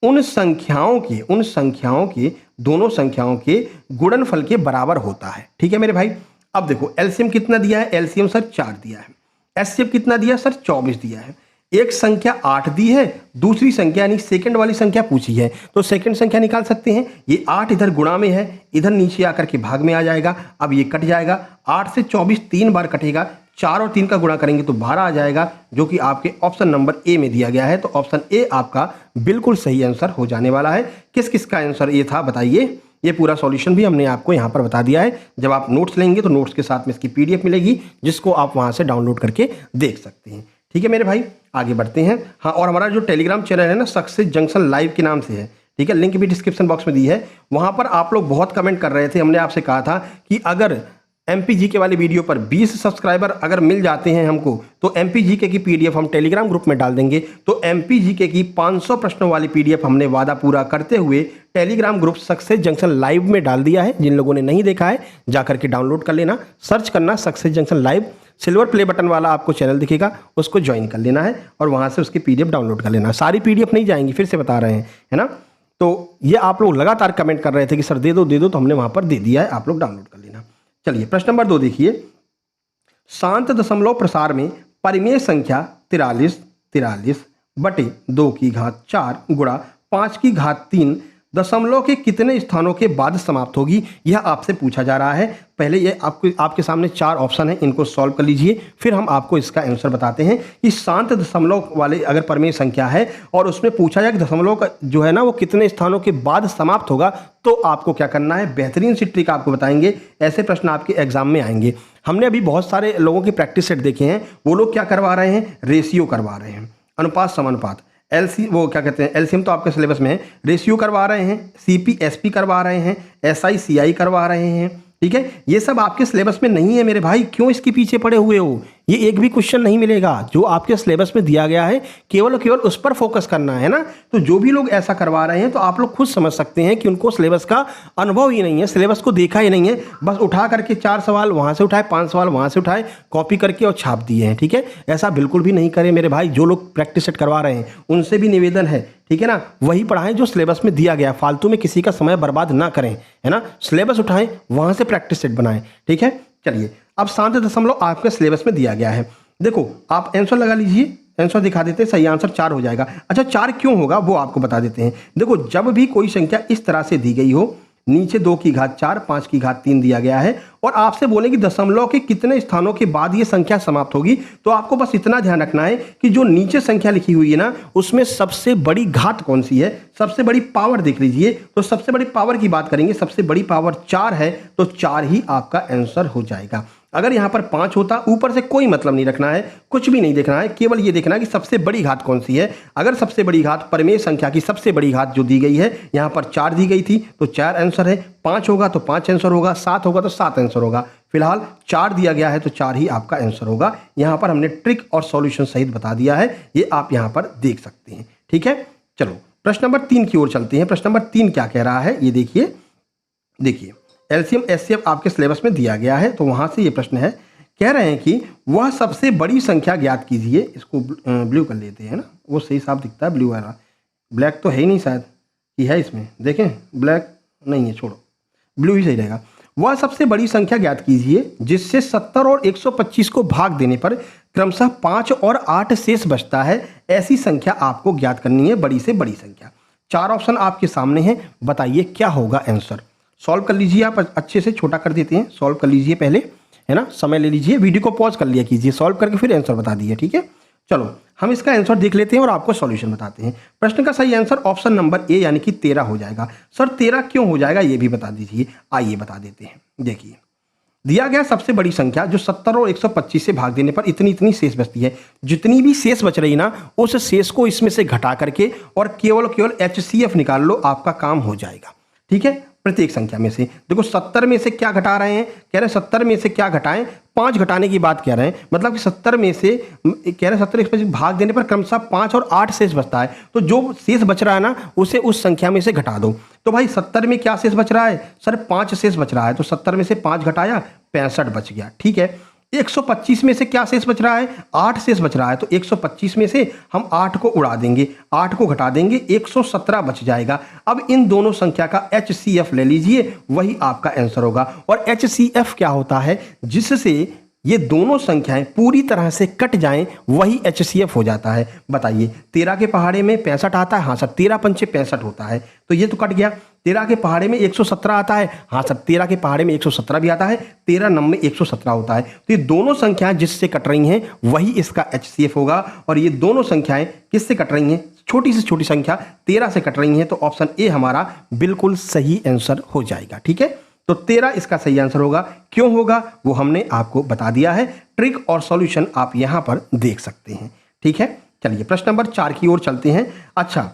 उन संख्याओं के दोनों संख्याओं के गुणनफल के बराबर होता है। ठीक है मेरे भाई। अब देखो एलसीएम कितना दिया है, एलसीएम सर 4 दिया है। एचसीएफ कितना दिया सर, 24 दिया है। एक संख्या 8 दी है, दूसरी संख्या यानी सेकंड वाली संख्या पूछी है, तो सेकंड संख्या निकाल सकते हैं। ये 8 इधर गुणा में है, इधर नीचे आकर के भाग में आ जाएगा। अब ये कट जाएगा, 8 से 24 3 बार कटेगा, 4 और 3 का गुणा करेंगे तो 12 आ जाएगा, जो कि आपके ऑप्शन नंबर ए में दिया गया है। तो ऑप्शन ए आपका बिल्कुल सही आंसर हो जाने वाला है। किस किस का आंसर ये था बताइए। ये पूरा सॉल्यूशन भी हमने आपको यहाँ पर बता दिया है। जब आप नोट्स लेंगे तो नोट्स के साथ में इसकी पीडीएफ मिलेगी, जिसको आप वहाँ से डाउनलोड करके देख सकते हैं। ठीक है मेरे भाई, आगे बढ़ते हैं। हाँ, और हमारा जो टेलीग्राम चैनल है ना, सक्सेस जंक्शन लाइव के नाम से है। ठीक है, लिंक भी डिस्क्रिप्शन बॉक्स में दी है। वहाँ पर आप लोग बहुत कमेंट कर रहे थे। हमने आपसे कहा था कि अगर एमपीजीके वाली वीडियो पर 20 सब्सक्राइबर अगर मिल जाते हैं हमको, तो एमपीजीके की पीडीएफ हम टेलीग्राम ग्रुप में डाल देंगे। तो एमपीजीके की 500 प्रश्नों वाली पीडीएफ हमने वादा पूरा करते हुए Telegram group success junction live में डाल दिया है। जिन लोगों ने नहीं देखा है जाकर के डाउनलोड कर लेना, सर्च करना success junction live, silver play button वाला आपको चैनल दिखेगा, उसको ज्वाइन कर लेना है और वहाँ से उसकी पीडीएफ डाउनलोड कर लेना। सारी पीडीएफ नहीं जाएंगी, फिर से बता रहे हैं, है ना। तो ये आप लोग लगातार कमेंट कर रहे थे कि सर दे दो, तो हमने वहाँ पर दे दिया है, आप लोग डाउनलोड कर लेना। चलिए प्रश्न नंबर 2 देखिए। शांत दशमलव प्रसार में परिमेय संख्या 43 बटे 2 की घात 4 गुणा 5 की घात 3 दशमलव के कितने स्थानों के बाद समाप्त होगी, यह आपसे पूछा जा रहा है। पहले ये आपके सामने 4 ऑप्शन है, इनको सॉल्व कर लीजिए, फिर हम आपको इसका आंसर बताते हैं कि शांत दशमलव वाले अगर परिमेय संख्या है और उसमें पूछा जाए कि दशमलव का जो है ना वो कितने स्थानों के बाद समाप्त होगा, तो आपको क्या करना है। बेहतरीन सी ट्रिक आपको बताएंगे, ऐसे प्रश्न आपके एग्जाम में आएंगे। हमने अभी बहुत सारे लोगों की प्रैक्टिस सेट देखे हैं। वो लोग क्या करवा रहे हैं, रेशियो करवा रहे हैं, अनुपात समानुपात, वो क्या कहते हैं, एलसीएम तो आपके सिलेबस में है, रेशियो करवा रहे हैं, सीपी एसपी करवा रहे हैं, एसआई सीआई करवा रहे हैं। ठीक है, ये सब आपके सिलेबस में नहीं है मेरे भाई, क्यों इसके पीछे पड़े हुए हो। ये एक भी क्वेश्चन नहीं मिलेगा जो आपके सिलेबस में दिया गया है, केवल और केवल उस पर फोकस करना है ना। तो जो भी लोग ऐसा करवा रहे हैं तो आप लोग खुद समझ सकते हैं कि उनको सिलेबस का अनुभव ही नहीं है, सिलेबस को देखा ही नहीं है। बस उठा करके 4 सवाल वहाँ से उठाए, 5 सवाल वहाँ से उठाए, कॉपी करके और छाप दिए हैं। ठीक है, ऐसा बिल्कुल भी नहीं करें मेरे भाई। जो लोग प्रैक्टिस सेट करवा रहे हैं उनसे भी निवेदन है, ठीक है ना, वही पढ़ाएं जो सिलेबस में दिया गया। फालतू में किसी का समय बर्बाद ना करें, है ना। सिलेबस उठाएं, वहाँ से प्रैक्टिस सेट बनाएं। ठीक है, चलिए अब शांत दशमलव आपके सिलेबस में दिया गया है। देखो आप आंसर लगा लीजिए, आंसर दिखा देते हैं। सही आंसर 4 हो जाएगा। अच्छा 4 क्यों होगा वो आपको बता देते हैं। देखो जब भी कोई संख्या इस तरह से दी गई हो, नीचे 2 की घात 4, 5 की घात 3 दिया गया है और आपसे बोले कि दशमलव के कितने स्थानों के बाद ये संख्या समाप्त होगी, तो आपको बस इतना ध्यान रखना है कि जो नीचे संख्या लिखी हुई है ना, उसमें सबसे बड़ी घात कौन सी है, सबसे बड़ी पावर देख लीजिए। तो सबसे बड़ी पावर की बात करेंगे, सबसे बड़ी पावर 4 है, तो 4 ही आपका आंसर हो जाएगा। अगर यहाँ पर 5 होता, ऊपर से कोई मतलब नहीं रखना है, कुछ भी नहीं देखना है, केवल ये देखना है कि सबसे बड़ी घात कौन सी है। अगर सबसे बड़ी घात परिमेय संख्या की सबसे बड़ी घात जो दी गई है, यहाँ पर 4 दी गई थी तो 4 आंसर है, 5 होगा तो 5 आंसर होगा, 7 होगा तो 7 आंसर होगा। फिलहाल 4 दिया गया है तो 4 ही आपका आंसर होगा। यहाँ पर हमने ट्रिक और सॉल्यूशन सहित बता दिया है, ये आप यहाँ पर देख सकते हैं। ठीक है, चलो प्रश्न नंबर 3 की ओर चलते हैं। प्रश्न नंबर 3 क्या कह रहा है ये देखिए। एलसीएम एचसीएफ आपके सिलेबस में दिया गया है, तो वहां से ये प्रश्न है। कह रहे हैं कि वह सबसे बड़ी संख्या ज्ञात कीजिए। इसको ब्लू कर लेते हैं ना, वो सही साफ दिखता है ब्लू वाला, ब्लैक तो है ही नहीं शायद, कि है इसमें, देखें ब्लैक नहीं है, छोड़ो ब्लू ही सही रहेगा। वह सबसे बड़ी संख्या ज्ञात कीजिए जिससे 70 और 125 को भाग देने पर क्रमशः 5 और 8 शेष बचता है। ऐसी संख्या आपको ज्ञात करनी है, बड़ी से बड़ी संख्या। 4 ऑप्शन आपके सामने हैं, बताइए क्या होगा आंसर। सॉल्व कर लीजिए, आप अच्छे से छोटा कर देते हैं, सॉल्व कर लीजिए पहले, है ना, समय ले लीजिए, वीडियो को पॉज कर लिया कीजिए, सॉल्व करके फिर आंसर बता दीजिए। ठीक है, चलो हम इसका आंसर देख लेते हैं और आपको सॉल्यूशन बताते हैं। प्रश्न का सही आंसर ऑप्शन नंबर ए यानी कि 13 हो जाएगा। सर 13 क्यों हो जाएगा ये भी बता दीजिए। आइए बता देते हैं। देखिए दिया गया सबसे बड़ी संख्या जो 70 और 125 से भाग देने पर इतनी शेष बचती है। जितनी भी शेष बच रही ना, उस शेष को इसमें से घटा करके और केवल एचसीएफ निकाल लो, आपका काम हो जाएगा। ठीक है, प्रत्येक संख्या में से। देखो 70 में से क्या घटा रहे हैं, कह रहे हैं 70 में से क्या घटाएं, 5 घटाने की बात कह रहे हैं। मतलब कि 70 में से कह रहे हैं 70 में भाग देने पर क्रमशः 5 और 8 शेष बचता है। तो जो शेष बच रहा है ना उसे उस संख्या में से घटा दो। तो भाई 70 में क्या शेष बच रहा है सर, 5 शेष बच रहा है। तो 70 में से 5 घटाया 65 बच गया। ठीक है, 125 में से क्या शेष बच रहा है, 8 शेष बच रहा है। तो 125 में से हम 8 को उड़ा देंगे, 8 को घटा देंगे, 117 बच जाएगा। अब इन दोनों संख्या का HCF ले लीजिए, वही आपका आंसर होगा। और HCF क्या होता है, जिससे ये दोनों संख्याएं पूरी तरह से कट जाएं, वही HCF हो जाता है। बताइए 13 के पहाड़े में 65 आता है, हाँ सर 13 पंचे 65 होता है, तो ये तो कट गया। 13 के पहाड़े में 117 आता है, हाँ सर 13 के पहाड़े में 117 भी आता है, 13 नम में 117 होता है। तो ये दोनों संख्याएं जिससे कट रही हैं वही इसका HCF होगा। और ये दोनों संख्याएं किससे कट रही हैं, छोटी से छोटी संख्या 13 से कट रही हैं। तो ऑप्शन ए हमारा बिल्कुल सही आंसर हो जाएगा। ठीक है, तो 13 इसका सही आंसर होगा। क्यों होगा वो हमने आपको बता दिया है। ट्रिक और सॉल्यूशन आप यहां पर देख सकते हैं। ठीक है, चलिए प्रश्न नंबर 4 की ओर चलते हैं। अच्छा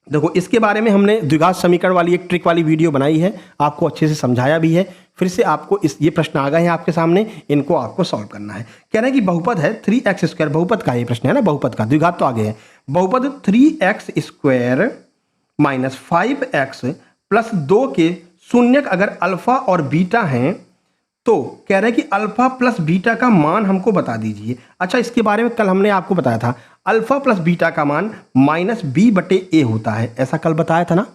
देखो, इसके बारे में हमने द्विघात समीकरण वाली एक ट्रिक वाली वीडियो बनाई है, आपको अच्छे से समझाया भी है। फिर से आपको ये प्रश्न आ गए हैं आपके सामने, इनको आपको सॉल्व करना है। कह रहे हैं कि बहुपद है 3x², बहुपद का ये प्रश्न है ना, बहुपद का, द्विघात तो आगे है। बहुपद 3x² माइनस 5x प्लस 2 के शून्यक अगर अल्फा और बीटा हैं, तो कह रहे हैं कि अल्फा प्लस बीटा का मान हमको बता दीजिए। अच्छा, इसके बारे में कल हमने आपको बताया था, अल्फा प्लस बीटा का मान -b/a होता है। ऐसा कल बताया था ना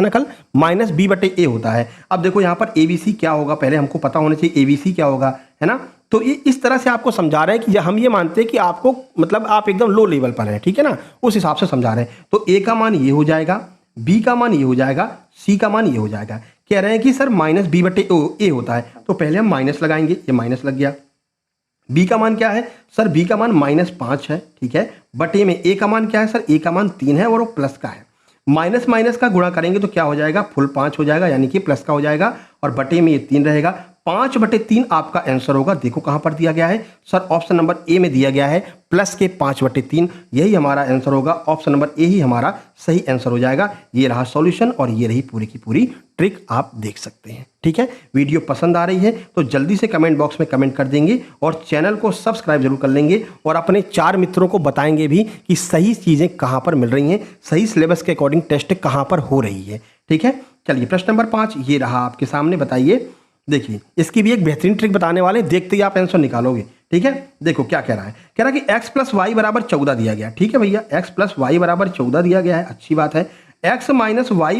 कल, -b/a होता है। अब देखो यहाँ पर ABC क्या होगा, पहले हमको पता होना चाहिए ABC क्या होगा, है ना। तो ये इस तरह से आपको समझा रहे हैं कि हम ये मानते हैं कि आपको मतलब आप एकदम लो लेवल पर हैं, ठीक है ना, उस हिसाब से समझा रहे हैं। तो A का मान ये हो जाएगा, B का मान ये हो जाएगा, C का मान ये हो जाएगा। कह रहे हैं कि सर -b/a होता है, तो पहले हम माइनस लगाएंगे, ये माइनस लग गया। B का मान क्या है सर, B का मान -5 है, ठीक है, बटे में A का मान क्या है सर, A का मान 3 है और वो प्लस का है। माइनस माइनस का गुणा करेंगे तो क्या हो जाएगा, फुल 5 हो जाएगा, यानी कि प्लस का हो जाएगा, और बटे में ये 3 रहेगा। 5/3 आपका आंसर होगा। देखो कहां पर दिया गया है सर, ऑप्शन नंबर ए में दिया गया है, प्लस के 5/3, यही हमारा आंसर होगा। ऑप्शन नंबर ए ही हमारा सही आंसर हो जाएगा। ये रहा सॉल्यूशन और ये रही पूरी की पूरी ट्रिक, आप देख सकते हैं। ठीक है, वीडियो पसंद आ रही है तो जल्दी से कमेंट बॉक्स में कमेंट कर देंगे और चैनल को सब्सक्राइब जरूर कर लेंगे और अपने 4 मित्रों को बताएंगे भी कि सही चीजें कहां पर मिल रही हैं, सही सिलेबस के अकॉर्डिंग टेस्ट कहां पर हो रही है। ठीक है, चलिए प्रश्न नंबर 5 ये रहा आपके सामने। बताइए, देखिए इसकी भी एक बेहतरीन ट्रिक बताने वाले, देखते ही आप आंसर निकालोगे। ठीक है, देखो क्या कह रहा है, कह रहा है कि x + y = 14 दिया गया। ठीक है भैया, x + y = 14 दिया गया है, अच्छी बात है। x - y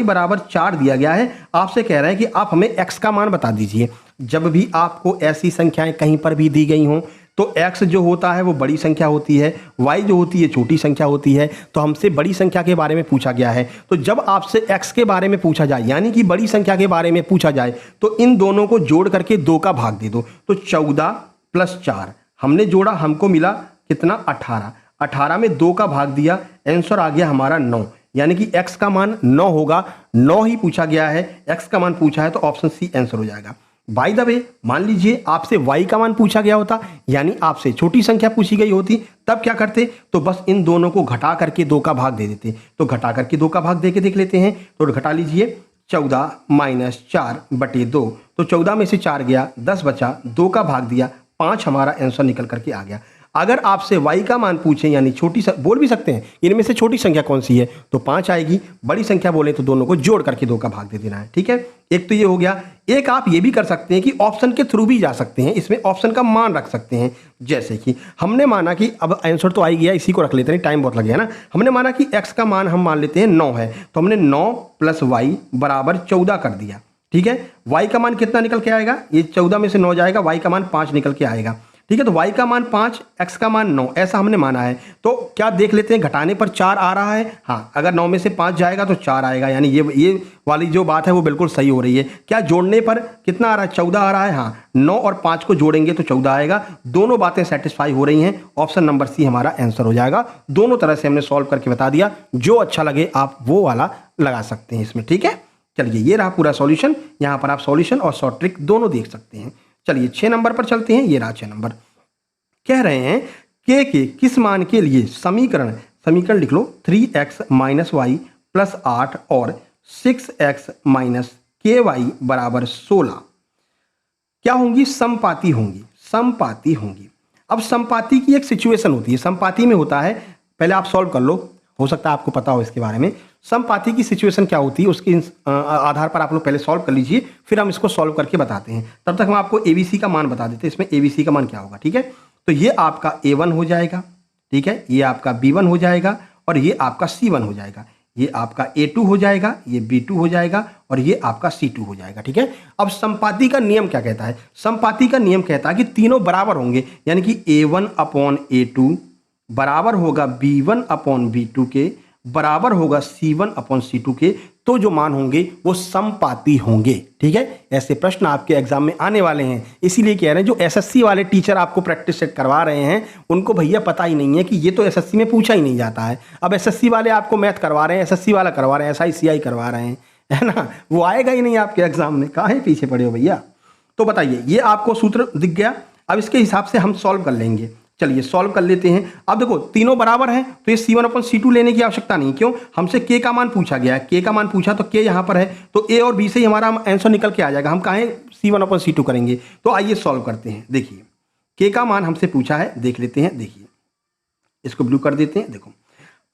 = 4 दिया गया है। आपसे कह रहे हैं कि आप हमें x का मान बता दीजिए। जब भी आपको ऐसी संख्याएं कहीं पर भी दी गई हों तो x जो होता है वो बड़ी संख्या होती है, y जो होती है छोटी संख्या होती है। तो हमसे बड़ी संख्या के बारे में पूछा गया है, तो जब आपसे x के बारे में पूछा जाए यानी कि बड़ी संख्या के बारे में पूछा जाए तो इन दोनों को जोड़ करके 2 का भाग दे दो। तो 14 + 4 हमने जोड़ा, हमको मिला कितना, 18। 18 में 2 का भाग दिया, आंसर आ गया हमारा 9, यानी कि x का मान 9 होगा। 9 ही पूछा गया है, x का मान पूछा है, तो ऑप्शन सी आंसर हो जाएगा। बाय द वे, मान लीजिए आपसे y का मान पूछा गया होता, यानी आपसे छोटी संख्या पूछी गई होती, तब क्या करते, तो बस इन दोनों को घटा करके 2 का भाग दे देते। तो घटा करके 2 का भाग दे के देख लेते हैं। तो घटा लीजिए, 14 - 4/2, तो 14 में से 4 गया, 10 बचा, 2 का भाग दिया, 5 हमारा आंसर निकल करके आ गया। अगर आपसे y का मान पूछें यानी छोटी बोल भी सकते हैं इनमें से छोटी संख्या कौन सी है, तो 5 आएगी। बड़ी संख्या बोले तो दोनों को जोड़ करके 2 का भाग दे देना है। ठीक है, एक तो ये हो गया। एक आप ये भी कर सकते हैं कि ऑप्शन के थ्रू भी जा सकते हैं, इसमें ऑप्शन का मान रख सकते हैं। जैसे कि हमने माना कि अब आंसर तो आ ही गया, इसी को रख लेते हैं, टाइम बहुत लग गया ना। हमने माना कि x का मान हम मान लेते हैं 9 है, तो हमने 9 + y = 14 कर दिया। ठीक है, y का मान कितना निकल के आएगा, ये 14 में से 9 जाएगा, y का मान 5 निकल के आएगा। ठीक है, तो y का मान 5, x का मान 9, ऐसा हमने माना है। तो क्या देख लेते हैं, घटाने पर 4 आ रहा है, हाँ, अगर 9 में से 5 जाएगा तो 4 आएगा, यानी ये वाली जो बात है वो बिल्कुल सही हो रही है। क्या जोड़ने पर कितना आ रहा है, 14 आ रहा है, हाँ, 9 और 5 को जोड़ेंगे तो 14 आएगा। दोनों बातें सेटिस्फाई हो रही हैं, ऑप्शन नंबर सी हमारा आंसर हो जाएगा। दोनों तरह से हमने सॉल्व करके बता दिया, जो अच्छा लगे आप वो वाला लगा सकते हैं इसमें। ठीक है, चलिए ये रहा पूरा सॉल्यूशन। यहाँ पर आप सॉल्यूशन और शॉर्ट ट्रिक दोनों देख सकते हैं। चलिए 6 नंबर पर चलते हैं। ये रहा 6 नंबर। कह रहे हैं k के किस मान के लिए समीकरण लिख लो, 3x - y + 8 और 6x - KY बराबर 16 क्या होंगी? समपाती होंगी, समपाती होंगी। अब समपाती की एक सिचुएशन होती है, समपाती में होता है, पहले आप सॉल्व कर लो, हो सकता है आपको पता हो इसके बारे में। समपाती की सिचुएशन क्या होती है उसके आधार पर आप लोग पहले सॉल्व कर लीजिए, फिर हम इसको सॉल्व करके बताते हैं। तब तक हम आपको ABC का मान बता देते हैं। इसमें ABC का मान क्या होगा, ठीक है? तो ये आपका A1 हो जाएगा, ठीक है, ये आपका B1 हो जाएगा और ये आपका C1 हो जाएगा, ये आपका A2 हो जाएगा, ये B2 हो जाएगा और ये आपका C2 हो जाएगा, ठीक है? अब समपाती का नियम क्या कहता है? समपाती का नियम कहता है कि तीनों बराबर होंगे, यानी कि A1 अपॉन A2 बराबर होगा B1 अपॉन B2 के, बराबर होगा C1 अपॉन C2 के, तो जो मान होंगे वो समपाती होंगे, ठीक है? ऐसे प्रश्न आपके एग्जाम में आने वाले हैं, इसीलिए कह रहे हैं जो एसएससी वाले टीचर आपको प्रैक्टिस सेट करवा रहे हैं उनको भैया पता ही नहीं है कि ये तो एसएससी में पूछा ही नहीं जाता है। अब एसएससी वाले आपको मैथ करवा रहे हैं, एसएससी वाला करवा रहे हैं, SI CI करवा रहे हैं, है ना? वो आएगा ही नहीं आपके एग्जाम में, काहे पीछे पड़े हो भैया? तो बताइए, ये आपको सूत्र दिख गया। अब इसके हिसाब से हम सॉल्व कर लेंगे, चलिए सॉल्व कर लेते हैं। अब देखो तीनों बराबर हैं तो ये C1 अपन C2 लेने की आवश्यकता नहीं, क्यों? हमसे K का मान पूछा गया है, K का मान पूछा तो K यहाँ पर है, तो A और B से ही हमारा आंसर निकल के आ जाएगा, हम काहे C1 अपन C2 करेंगे? तो आइए सॉल्व करते हैं। देखिए K का मान हमसे पूछा है, देख लेते हैं। देखिए इसको ब्लू कर देते हैं। देखो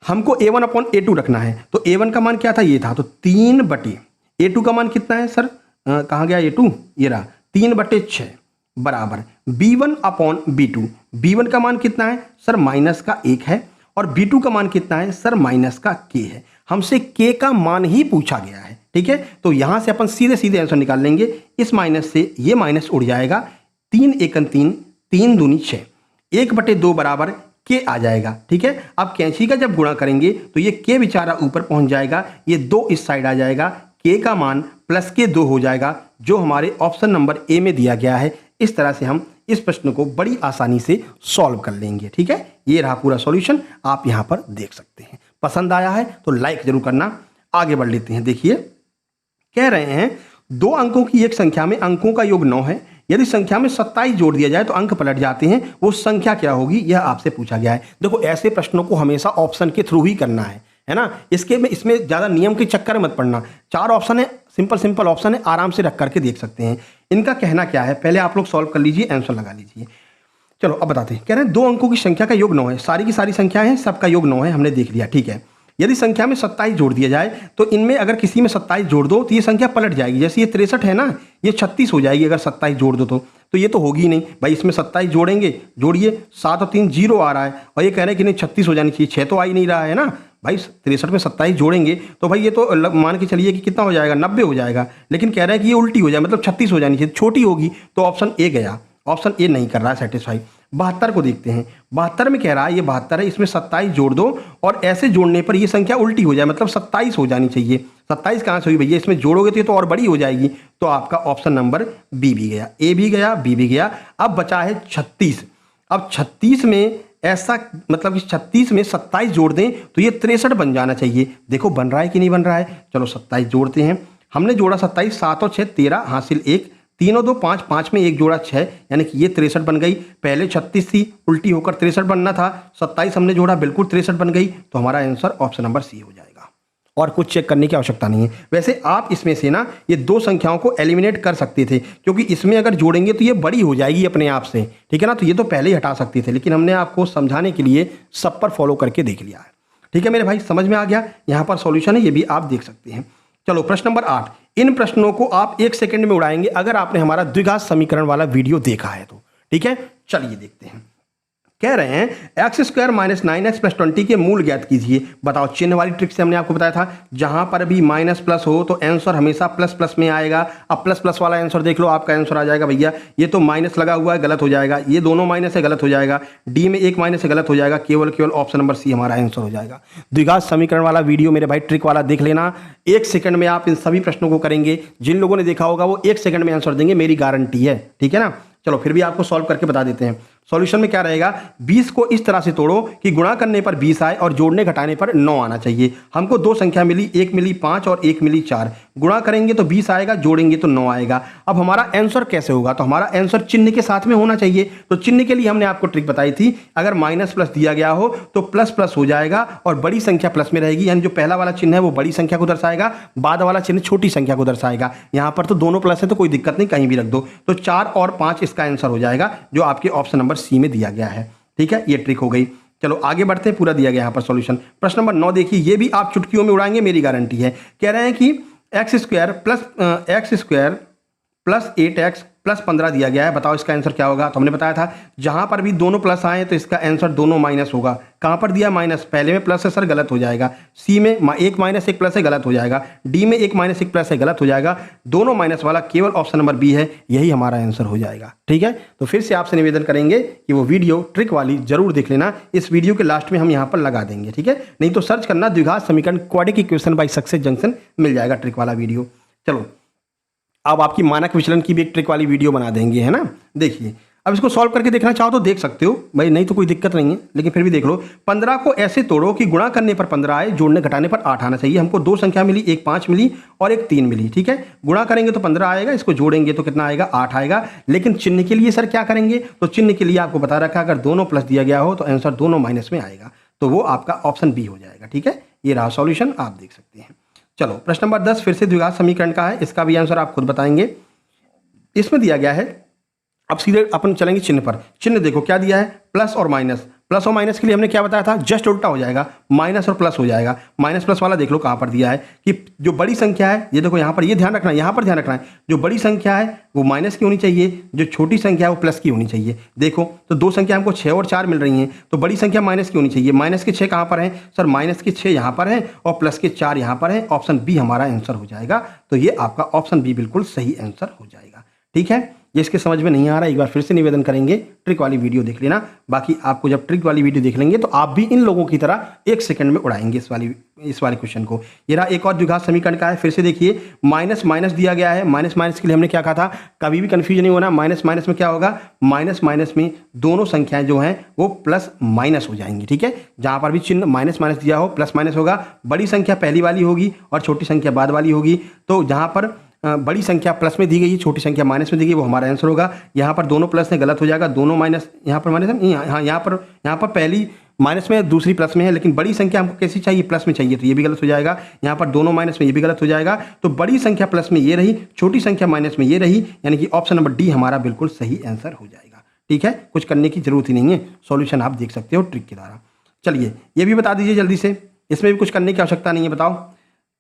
हमको A1 अपॉन A2 रखना है, तो A1 का मान क्या था? ये था, तो 3/, A2 का मान कितना है सर? कहाँ गया A2? ये रहा, 3/6 बराबर B1 अपॉन B2। B1 का मान कितना है सर? -1 है, और B2 का मान कितना है सर? -K है। हमसे K का मान ही पूछा गया है, ठीक है? तो यहां से अपन सीधे सीधे आंसर निकाल लेंगे। इस माइनस से ये माइनस उड़ जाएगा, 3 × 3, 3 दूनी 6, 1/2 बराबर K आ जाएगा, ठीक है? अब कैंची का जब गुणा करेंगे तो ये K बेचारा ऊपर पहुंच जाएगा, ये 2 इस साइड आ जाएगा, K का मान +K2 हो जाएगा, जो हमारे ऑप्शन नंबर A में दिया गया है। इस तरह से हम इस प्रश्न को बड़ी आसानी से सॉल्व कर लेंगे, ठीक है? ये रहा पूरा सॉल्यूशन, आप यहां पर देख सकते हैं। पसंद आया है तो लाइक जरूर करना। आगे बढ़ लेते हैं। देखिए कह रहे हैं 2 अंकों की एक संख्या में अंकों का योग 9 है, यदि संख्या में 27 जोड़ दिया जाए तो अंक पलट जाते हैं, वो संख्या क्या होगी? यह आपसे पूछा गया है। देखो ऐसे प्रश्नों को हमेशा ऑप्शन के थ्रू ही करना है ना? इसमें ज़्यादा नियम के चक्कर मत पड़ना। 4 ऑप्शन है, सिंपल ऑप्शन है, आराम से रख करके देख सकते हैं। इनका कहना क्या है पहले आप लोग सॉल्व कर लीजिए, आंसर लगा लीजिए। चलो अब बताते हैं। कह रहे हैं 2 अंकों की संख्या का योग 9 है, सारी की सारी संख्याएं हैं, सबका योग 9 है, हमने देख लिया, ठीक है? यदि संख्या में 27 जोड़ दिया जाए तो इनमें अगर किसी में 27 जोड़ दो तो ये संख्या पलट जाएगी। जैसे ये 63 है ना, ये 36 हो जाएगी अगर 27 जोड़ दो तो ये तो होगी ही नहीं भाई। इसमें 27 जोड़ेंगे, जोड़िए, 7 और 3 0 आ रहा है, और ये कह रहे हैं कि नहीं 36 हो जानी चाहिए, 6 तो आ ही नहीं रहा है ना भाई। 63 में 27 जोड़ेंगे तो भाई ये तो मान के चलिए कि कितना हो जाएगा, 90 हो जाएगा, लेकिन कह रहे हैं कि ये उल्टी हो जाए, मतलब 36 हो जानी चाहिए, छोटी होगी, तो ऑप्शन ए गया। ऑप्शन ए नहीं कर रहा है सेटिस्फाई। 72 को देखते हैं। 72 में कह रहा है ये 72 है, इसमें 27 जोड़ दो और ऐसे जोड़ने पर ये संख्या उल्टी हो जाए, मतलब 27 हो जानी चाहिए। 27 कहाँ से हुई भैया? इसमें जोड़ोगे तो ये तो और बड़ी हो जाएगी। तो आपका ऑप्शन नंबर बी भी गया, ए भी गया, बी भी गया। अब बचा है 36। अब 36 में ऐसा मतलब कि 36 में 27 जोड़ दें तो ये 63 बन जाना चाहिए। देखो बन रहा है कि नहीं बन रहा है? चलो 27 जोड़ते हैं। हमने जोड़ा 27, 7 और 6 13, हासिल 1, 3 और 2 5, 5 में 1 जोड़ा 6, यानी कि ये 63 बन गई। पहले 36 थी, उल्टी होकर 63 बनना था, 27 हमने जोड़ा, बिल्कुल 63 बन गई। तो हमारा आंसर ऑप्शन नंबर सी हो जाएगा, और कुछ चेक करने की आवश्यकता नहीं है। वैसे आप इसमें से ना ये 2 संख्याओं को एलिमिनेट कर सकते थे, क्योंकि इसमें अगर जोड़ेंगे तो ये बड़ी हो जाएगी अपने आप से, ठीक है ना? तो ये तो पहले ही हटा सकते थे, लेकिन हमने आपको समझाने के लिए सब पर फॉलो करके देख लिया है, ठीक है मेरे भाई? समझ में आ गया? यहाँ पर सॉल्यूशन है, ये भी आप देख सकते हैं। चलो प्रश्न नंबर 8। इन प्रश्नों को आप 1 सेकंड में उड़ाएंगे अगर आपने हमारा द्विघात समीकरण वाला वीडियो देखा है तो, ठीक है? चलिए देखते हैं। कह रहे हैं x² - 9x + 20 के मूल ज्ञात कीजिए। बताओ, चिन्ह वाली ट्रिक से हमने आपको बताया था, जहां पर भी माइनस प्लस हो तो आंसर हमेशा प्लस प्लस में आएगा। अब प्लस प्लस वाला आंसर देख लो, आपका आंसर आ जाएगा भैया। ये तो माइनस लगा हुआ है, गलत हो जाएगा। ये दोनों माइनस है, गलत हो जाएगा। डी में 1 माइनस है, गलत हो जाएगा। केवल ऑप्शन नंबर सी हमारा आंसर हो जाएगा। द्विघात समीकरण वाला वीडियो मेरे भाई ट्रिक वाला देख लेना। 1 सेकंड में आप इन सभी प्रश्नों को करेंगे। जिन लोगों ने देखा होगा वो 1 सेकंड में आंसर देंगे, मेरी गारंटी है, ठीक है ना? चलो फिर भी आपको सॉल्व करके बता देते हैं। सॉल्यूशन में क्या रहेगा, 20 को इस तरह से तोड़ो कि गुणा करने पर 20 आए और जोड़ने घटाने पर 9 आना चाहिए। हमको दो संख्या मिली, एक मिली 5 और एक मिली 4। गुणा करेंगे तो 20 आएगा, जोड़ेंगे तो 9 आएगा। अब हमारा आंसर कैसे होगा, तो हमारा आंसर चिन्ह के साथ में होना चाहिए। तो चिन्ह के लिए हमने आपको ट्रिक बताई थी, अगर माइनस प्लस दिया गया हो तो प्लस प्लस हो जाएगा और बड़ी संख्या प्लस में रहेगी, यानी जो पहला वाला चिन्ह है वो बड़ी संख्या को दर्शाएगा, बाद वाला चिन्ह छोटी संख्या को दर्शाएगा। यहां पर तो दोनों प्लस है तो कोई दिक्कत नहीं, कहीं भी रख दो। तो 4 और 5 इसका आंसर हो जाएगा, जो आपके ऑप्शन नंबर सी में दिया गया है। ठीक है, ये ट्रिक हो गई। चलो आगे बढ़ते हैं, पूरा दिया गया यहाँ पर सॉल्यूशन। प्रश्न नंबर 9 देखिए, ये भी आप चुटकियों में उड़ाएंगे, मेरी गारंटी है। कह रहे हैं कि x square plus 8x plus 15 दिया गया है, बताओ इसका आंसर क्या होगा। तो हमने बताया था जहां पर भी दोनों प्लस आए तो इसका आंसर दोनों माइनस होगा। कहां पर दिया माइनस, पहले में प्लस है सर, गलत हो जाएगा। सी में एक माइनस एक प्लस है, गलत हो जाएगा। डी में एक माइनस एक प्लस है, गलत हो जाएगा। दोनों माइनस वाला केवल ऑप्शन नंबर बी है, यही हमारा आंसर हो जाएगा। ठीक है, तो फिर से आपसे निवेदन करेंगे कि वो वीडियो ट्रिक वाली जरूर देख लेना, इस वीडियो के लास्ट में हम यहाँ पर लगा देंगे। ठीक है, नहीं तो सर्च करना द्विघात समीकरण quadratic equation by success junction, मिल जाएगा ट्रिक वाला वीडियो। चलो अब आपकी मानक विचलन की भी एक ट्रिक वाली वीडियो बना देंगे, है ना। देखिए अब इसको सॉल्व करके देखना चाहो तो देख सकते हो भाई, नहीं तो कोई दिक्कत नहीं है, लेकिन फिर भी देख लो। 15 को ऐसे तोड़ो कि गुणा करने पर 15 आए, जोड़ने घटाने पर 8 आना चाहिए। हमको दो संख्या मिली, एक 5 मिली और एक 3 मिली। ठीक है, गुणा करेंगे तो 15 आएगा, इसको जोड़ेंगे तो कितना आएगा, 8 आएगा। लेकिन चिन्ह के लिए सर क्या करेंगे, तो चिन्ह के लिए आपको बता रखा है अगर दोनों प्लस दिया गया हो तो आंसर दोनों माइनस में आएगा, तो वो आपका ऑप्शन बी हो जाएगा। ठीक है, ये रहा सॉल्यूशन, आप देख सकते हैं। चलो प्रश्न नंबर 10 फिर से द्विघात समीकरण का है, इसका भी आंसर आप खुद बताएंगे। इसमें दिया गया है, अब सीधे अपन चलेंगे चिन्ह पर। चिन्ह देखो क्या दिया है, प्लस और माइनस। प्लस और माइनस के लिए हमने क्या बताया था, जस्ट उल्टा हो जाएगा, माइनस और प्लस हो जाएगा। माइनस प्लस वाला देख लो कहां पर दिया है कि जो बड़ी संख्या है, ये देखो यहां पर, ये ध्यान रखना है, यहां पर ध्यान रखना है, जो बड़ी संख्या है वो माइनस की होनी चाहिए, जो छोटी संख्या है वो प्लस की होनी चाहिए। देखो तो दो संख्या हमको 6 और 4 मिल रही हैं, तो बड़ी संख्या माइनस की होनी चाहिए। माइनस के 6 कहां पर है सर, माइनस के 6 यहां पर है और प्लस के 4 यहां पर है। ऑप्शन बी हमारा आंसर हो जाएगा। तो ये आपका ऑप्शन बी बिल्कुल सही आंसर हो जाएगा। ठीक है, ये इसके समझ में नहीं आ रहा, एक बार फिर से निवेदन करेंगे, ट्रिक वाली वीडियो देख लेना। बाकी आपको जब ट्रिक वाली वीडियो देख लेंगे तो आप भी इन लोगों की तरह 1 सेकंड में उड़ाएंगे इस वाले क्वेश्चन को। ये रहा एक और द्विघात समीकरण का है, फिर से देखिए माइनस माइनस दिया गया है। माइनस माइनस के लिए हमने क्या कहा था, कभी भी कंफ्यूजन नहीं होना। माइनस माइनस में क्या होगा, माइनस माइनस में दोनों संख्याएं जो हैं वो प्लस माइनस हो जाएंगी। ठीक है, जहां पर भी चिन्ह माइनस माइनस दिया हो प्लस माइनस होगा। बड़ी संख्या पहली वाली होगी और छोटी संख्या बाद वाली होगी। तो जहां पर बड़ी संख्या प्लस में दी गई है, छोटी संख्या माइनस में दी गई, वो हमारा आंसर होगा। यहाँ पर दोनों प्लस है, गलत हो जाएगा। दोनों माइनस, यहाँ पर माइनस है, यहाँ पर पहली माइनस में दूसरी प्लस में है, लेकिन बड़ी संख्या हमको कैसी चाहिए, प्लस में चाहिए, तो ये भी गलत हो जाएगा। यहाँ पर दोनों माइनस में, ये भी गलत हो जाएगा। तो बड़ी संख्या प्लस में ये रही, छोटी संख्या माइनस में ये रही, यानी कि ऑप्शन नंबर डी हमारा बिल्कुल सही आंसर हो जाएगा। ठीक है, कुछ करने की जरूरत ही नहीं है, सॉल्यूशन आप देख सकते हो ट्रिक के द्वारा। चलिए ये भी बता दीजिए जल्दी से, इसमें भी कुछ करने की आवश्यकता नहीं है। बताओ,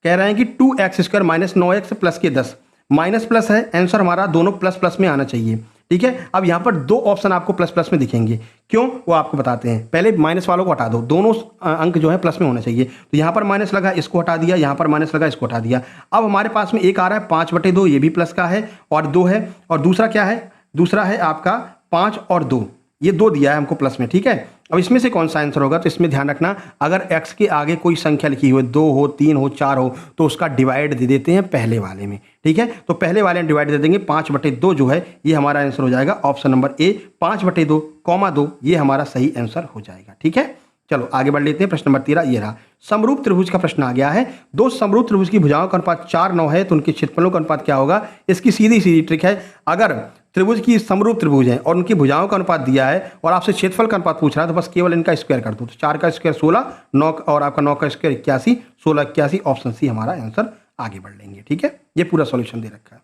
कह रहे हैं कि 2x² माइनस 9x प्लस के 10, माइनस प्लस है, आंसर हमारा दोनों प्लस प्लस में आना चाहिए। ठीक है, अब यहाँ पर दो ऑप्शन आपको प्लस प्लस में दिखेंगे, क्यों वो आपको बताते हैं। पहले माइनस वालों को हटा दो, दोनों अंक जो है प्लस में होना चाहिए। तो यहाँ पर माइनस लगा, इसको हटा दिया, यहाँ पर माइनस लगा, इसको हटा दिया। अब हमारे पास में एक आ रहा है 5/2, ये भी प्लस का है और 2 है, और दूसरा क्या है, दूसरा है आपका 5 और 2, ये 2 दिया है हमको प्लस में। ठीक है, अब इसमें से कौन सा आंसर होगा, तो इसमें ध्यान रखना, अगर x के आगे कोई संख्या लिखी हुई 2 हो, 3 हो, 4 हो, तो उसका डिवाइड दे देते हैं पहले वाले में। ठीक है, तो पहले वाले में डिवाइड दे देंगे, 5/2 जो है ये हमारा आंसर हो जाएगा ऑप्शन नंबर ए। 5/2, 2 ये हमारा सही आंसर हो जाएगा। ठीक है, चलो आगे बढ़ लेते हैं। प्रश्न नंबर 13 ये रहा, समरूप त्रिभुज का प्रश्न आ गया है। दो समरूप त्रिभुज की भुजाओं का अनुपात 4:9 है, तो उनके क्षेत्रफलों का अनुपात क्या होगा। इसकी सीधी सीधी ट्रिक है, अगर त्रिभुज की समरूप त्रिभुज है और उनकी भुजाओं का अनुपात दिया है और आपसे क्षेत्रफल का अनुपात पूछ रहा है, तो बस केवल इनका स्क्वायर कर दो। तो 4 का स्क्वायर 16, 9 और आपका 9 का स्क्वायर 81, 16 81, ऑप्शन सी हमारा आंसर। आगे बढ़ लेंगे। ठीक है, ये पूरा सॉल्यूशन दे रखा है।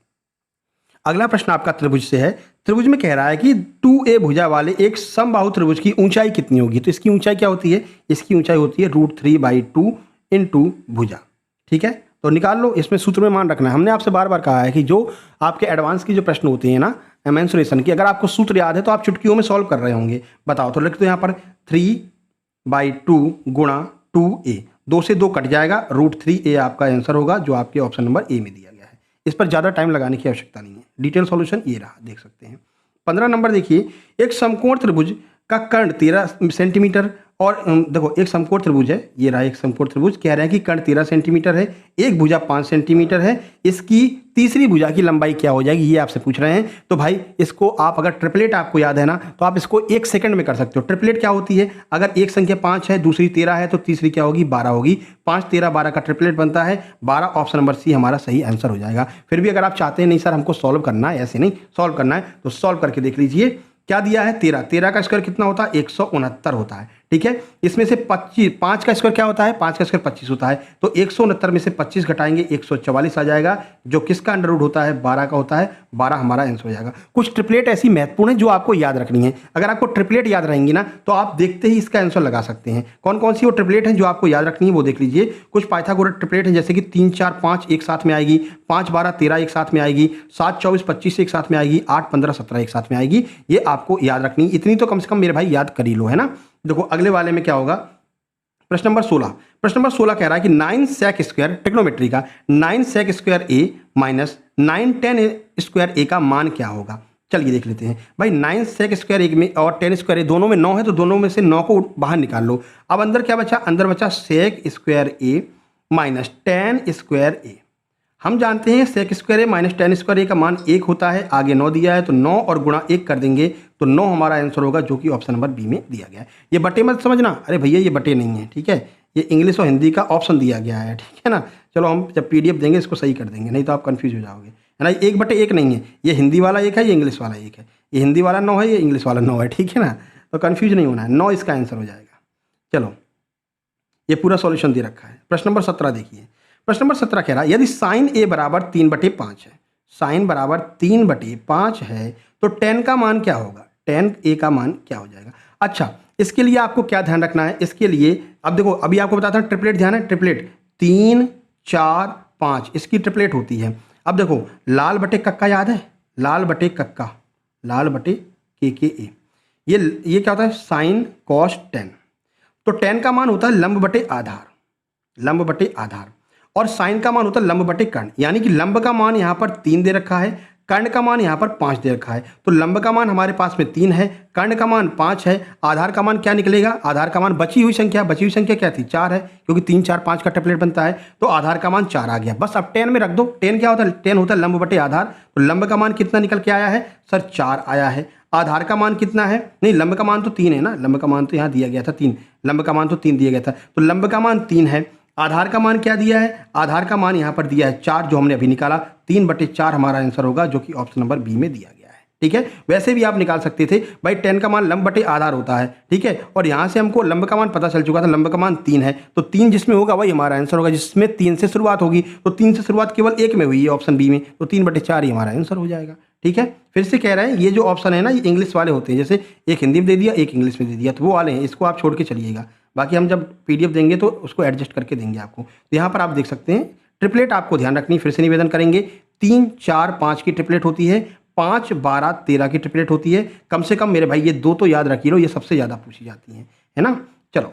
अगला प्रश्न आपका त्रिभुज से है। त्रिभुज में कह रहा है कि 2a भुजा वाले एक समबाहु त्रिभुज की ऊंचाई कितनी होगी। तो इसकी ऊंचाई क्या होती है, इसकी ऊंचाई होती है √3/2 इंटू भुजा। ठीक है, तो निकाल लो, इसमें सूत्र में मान रखना है। हमने आपसे बार बार कहा है कि जो आपके एडवांस की जो प्रश्न होते हैं ना मेंसुरेशन की, अगर आपको सूत्र याद है तो आप चुटकियों में सॉल्व कर रहे होंगे। बताओ, तो लिख दो यहाँ पर 3/2 गुणा 2a, 2 से 2 कट जाएगा, √3a आपका आंसर होगा, जो आपके ऑप्शन नंबर ए में दिया गया है। इस पर ज़्यादा टाइम लगाने की आवश्यकता नहीं है, डिटेल सॉल्यूशन ये रहा, देख सकते हैं। 15 नंबर देखिए, एक समकोण त्रिभुज का कर्ण 13 सेंटीमीटर और देखो एक समकोण त्रिभुज है, ये रहा एक समकोण त्रिभुज, कह रहे हैं कि कर्ण 13 सेंटीमीटर है, एक भुजा 5 सेंटीमीटर है, इसकी तीसरी भुजा की लंबाई क्या हो जाएगी, ये आपसे पूछ रहे हैं। तो भाई इसको आप अगर ट्रिपलेट आपको याद है ना, तो आप इसको 1 सेकंड में कर सकते हो। ट्रिपलेट क्या होती है, अगर एक संख्या 5 है, दूसरी 13 है, तो तीसरी क्या होगी, 12 होगी। 5, 13, 12 का ट्रिपलेट बनता है 12। ऑप्शन नंबर सी हमारा सही आंसर हो जाएगा। फिर भी अगर आप चाहते हैं नहीं सर हमको सॉल्व करना है, ऐसे नहीं सॉल्व करना है, तो सॉल्व करके देख लीजिए। क्या दिया है, 13, 13 का स्क्वायर कितना होता है, 169 होता है। ठीक है, इसमें से 25, 5 का स्क्वायर क्या होता है, 5 का स्क्वायर 25 होता है। तो 169 में से 25 घटाएंगे 144 आ जाएगा, जो किसका अंडर रूट होता है, 12 का होता है। 12 हमारा आंसर हो जाएगा। कुछ ट्रिपलेट ऐसी महत्वपूर्ण है जो आपको याद रखनी है। अगर आपको ट्रिपलेट याद रहेंगी ना, तो आप देखते ही इसका आंसर लगा सकते हैं। कौन कौन सी वो ट्रिपलेट है जो आपको याद रखनी है, वो देख लीजिए। कुछ पाइथागोरस ट्रिपलेट है, जैसे कि 3, 4, 5 एक साथ में आएगी, 5, 12, 13 एक साथ में आएगी, 7, 24, 25 एक साथ में आएगी, 8, 15, 17 एक साथ में आएगी। ये आपको याद रखनी, इतनी तो कम से कम मेरे भाई याद कर ही लो, है ना। देखो अगले वाले में क्या होगा, प्रश्न नंबर 16। प्रश्न नंबर 16 कह रहा है कि 9 सेक स्क्वायर, ट्रिग्नोमेट्री का, 9 सेक स्क्वायर ए माइनस 9 टेन स्क्वायर ए का मान क्या होगा। चलिए देख लेते हैं भाई। 9 सेक स्क्वायर ए में और 10 स्क्वायर ए दोनों में 9 है, तो दोनों में से 9 को बाहर निकाल लो। अब अंदर क्या बचा, अंदर बचा सेक स्क्वायर ए माइनस 10 स्क्वायर ए। हम जानते हैं सेक स्क्वायर ए माइनस 10 स्क्वायर ए का मान 1 होता है। आगे 9 दिया है, तो 9 और गुणा 1 कर देंगे, तो 9 हमारा आंसर होगा, जो कि ऑप्शन नंबर बी में दिया गया है। ये बटे मत समझना, अरे भैया ये बटे नहीं है, ठीक है, ये इंग्लिश और हिंदी का ऑप्शन दिया गया है, ठीक है ना। चलो हम जब PDF देंगे इसको सही कर देंगे, नहीं तो आप कंफ्यूज हो जाओगे, है ना। 1/1 नहीं है, ये हिंदी वाला 1 है, ये इंग्लिश वाला 1 है, ये हिंदी वाला 9 है, ये इंग्लिश वाला 9 है, ठीक है ना। तो कन्फ्यूज नहीं होना है, 9 इसका आंसर हो जाएगा। चलो ये पूरा सॉल्यूशन दे रखा है। प्रश्न नंबर 17 देखिए। प्रश्न नंबर 17 कह रहा है यदि साइन ए बराबर 3/5 है, साइन बराबर 3/5 है, तो tan का मान क्या होगा, tan ए का मान क्या हो जाएगा। अच्छा, इसके लिए आपको क्या ध्यान रखना है, इसके लिए अब देखो अभी आपको बताता हूँ ट्रिपलेट ध्यान है, ट्रिपलेट 3, 4, 5 इसकी ट्रिपलेट होती है। अब देखो लाल बटे कक्का याद है, लाल बटे कक्का, लाल बटे KKA, ये क्या होता है, साइन कॉस tan। तो tan का मान होता है लंब बटे आधार, लंब बटे आधार, और साइन का मान होता है लंब बटे कर्ण। यानी कि लंब का मान यहाँ पर 3 दे रखा है, कर्ण का मान यहाँ पर 5 दे रखा है। तो लंब का मान हमारे पास में 3 है, कर्ण का मान 5 है, आधार का मान क्या निकलेगा, आधार का मान बची हुई संख्या क्या थी, 4 है, क्योंकि 3, 4, 5 का ट्रिपलेट बनता है, तो आधार का मान 4 आ गया। बस अब tan में रख दो। tan क्या होता है, tan होता है लंब बटे आधार। तो लंब का मान कितना निकल के आया है सर, 4 आया है। आधार का मान कितना है, नहीं लंब का मान तो 3 है ना, लंब का मान तो यहाँ दिया गया था 3, लंब का मान तो 3 दिया गया था, तो लंब का मान 3 है। आधार का मान क्या दिया है, आधार का मान यहाँ पर दिया है 4, जो हमने अभी निकाला। 3/4 हमारा आंसर होगा, जो कि ऑप्शन नंबर बी में दिया गया है। ठीक है, वैसे भी आप निकाल सकते थे भाई, tan का मान लंब बटे आधार होता है, ठीक है, और यहाँ से हमको लंब का मान पता चल चुका था, लंब का मान 3 है, तो 3 जिसमें होगा वही हमारा आंसर होगा, जिसमें 3 से शुरुआत होगी। तो 3 से शुरुआत केवल 1 में हुई है, ऑप्शन बी में, तो 3/4 ही हमारा आंसर हो जाएगा। ठीक है, फिर से कह रहे हैं ये जो ऑप्शन है ना, ये इंग्लिश वाले होते हैं, जैसे एक हिंदी में दे दिया, एक इंग्लिश में दे दिया, तो वो वाले हैं, इसको आप छोड़ के चलिएगा। बाकी हम जब PDF देंगे तो उसको एडजस्ट करके देंगे आपको। तो यहाँ पर आप देख सकते हैं ट्रिपलेट आपको ध्यान रखनी, फिर से निवेदन करेंगे। 3, 4, 5 की ट्रिपलेट होती है, 5, 12, 13 की ट्रिपलेट होती है। कम से कम मेरे भाई ये 2 तो याद रखिए लो, ये सबसे ज़्यादा पूछी जाती हैं, है ना। चलो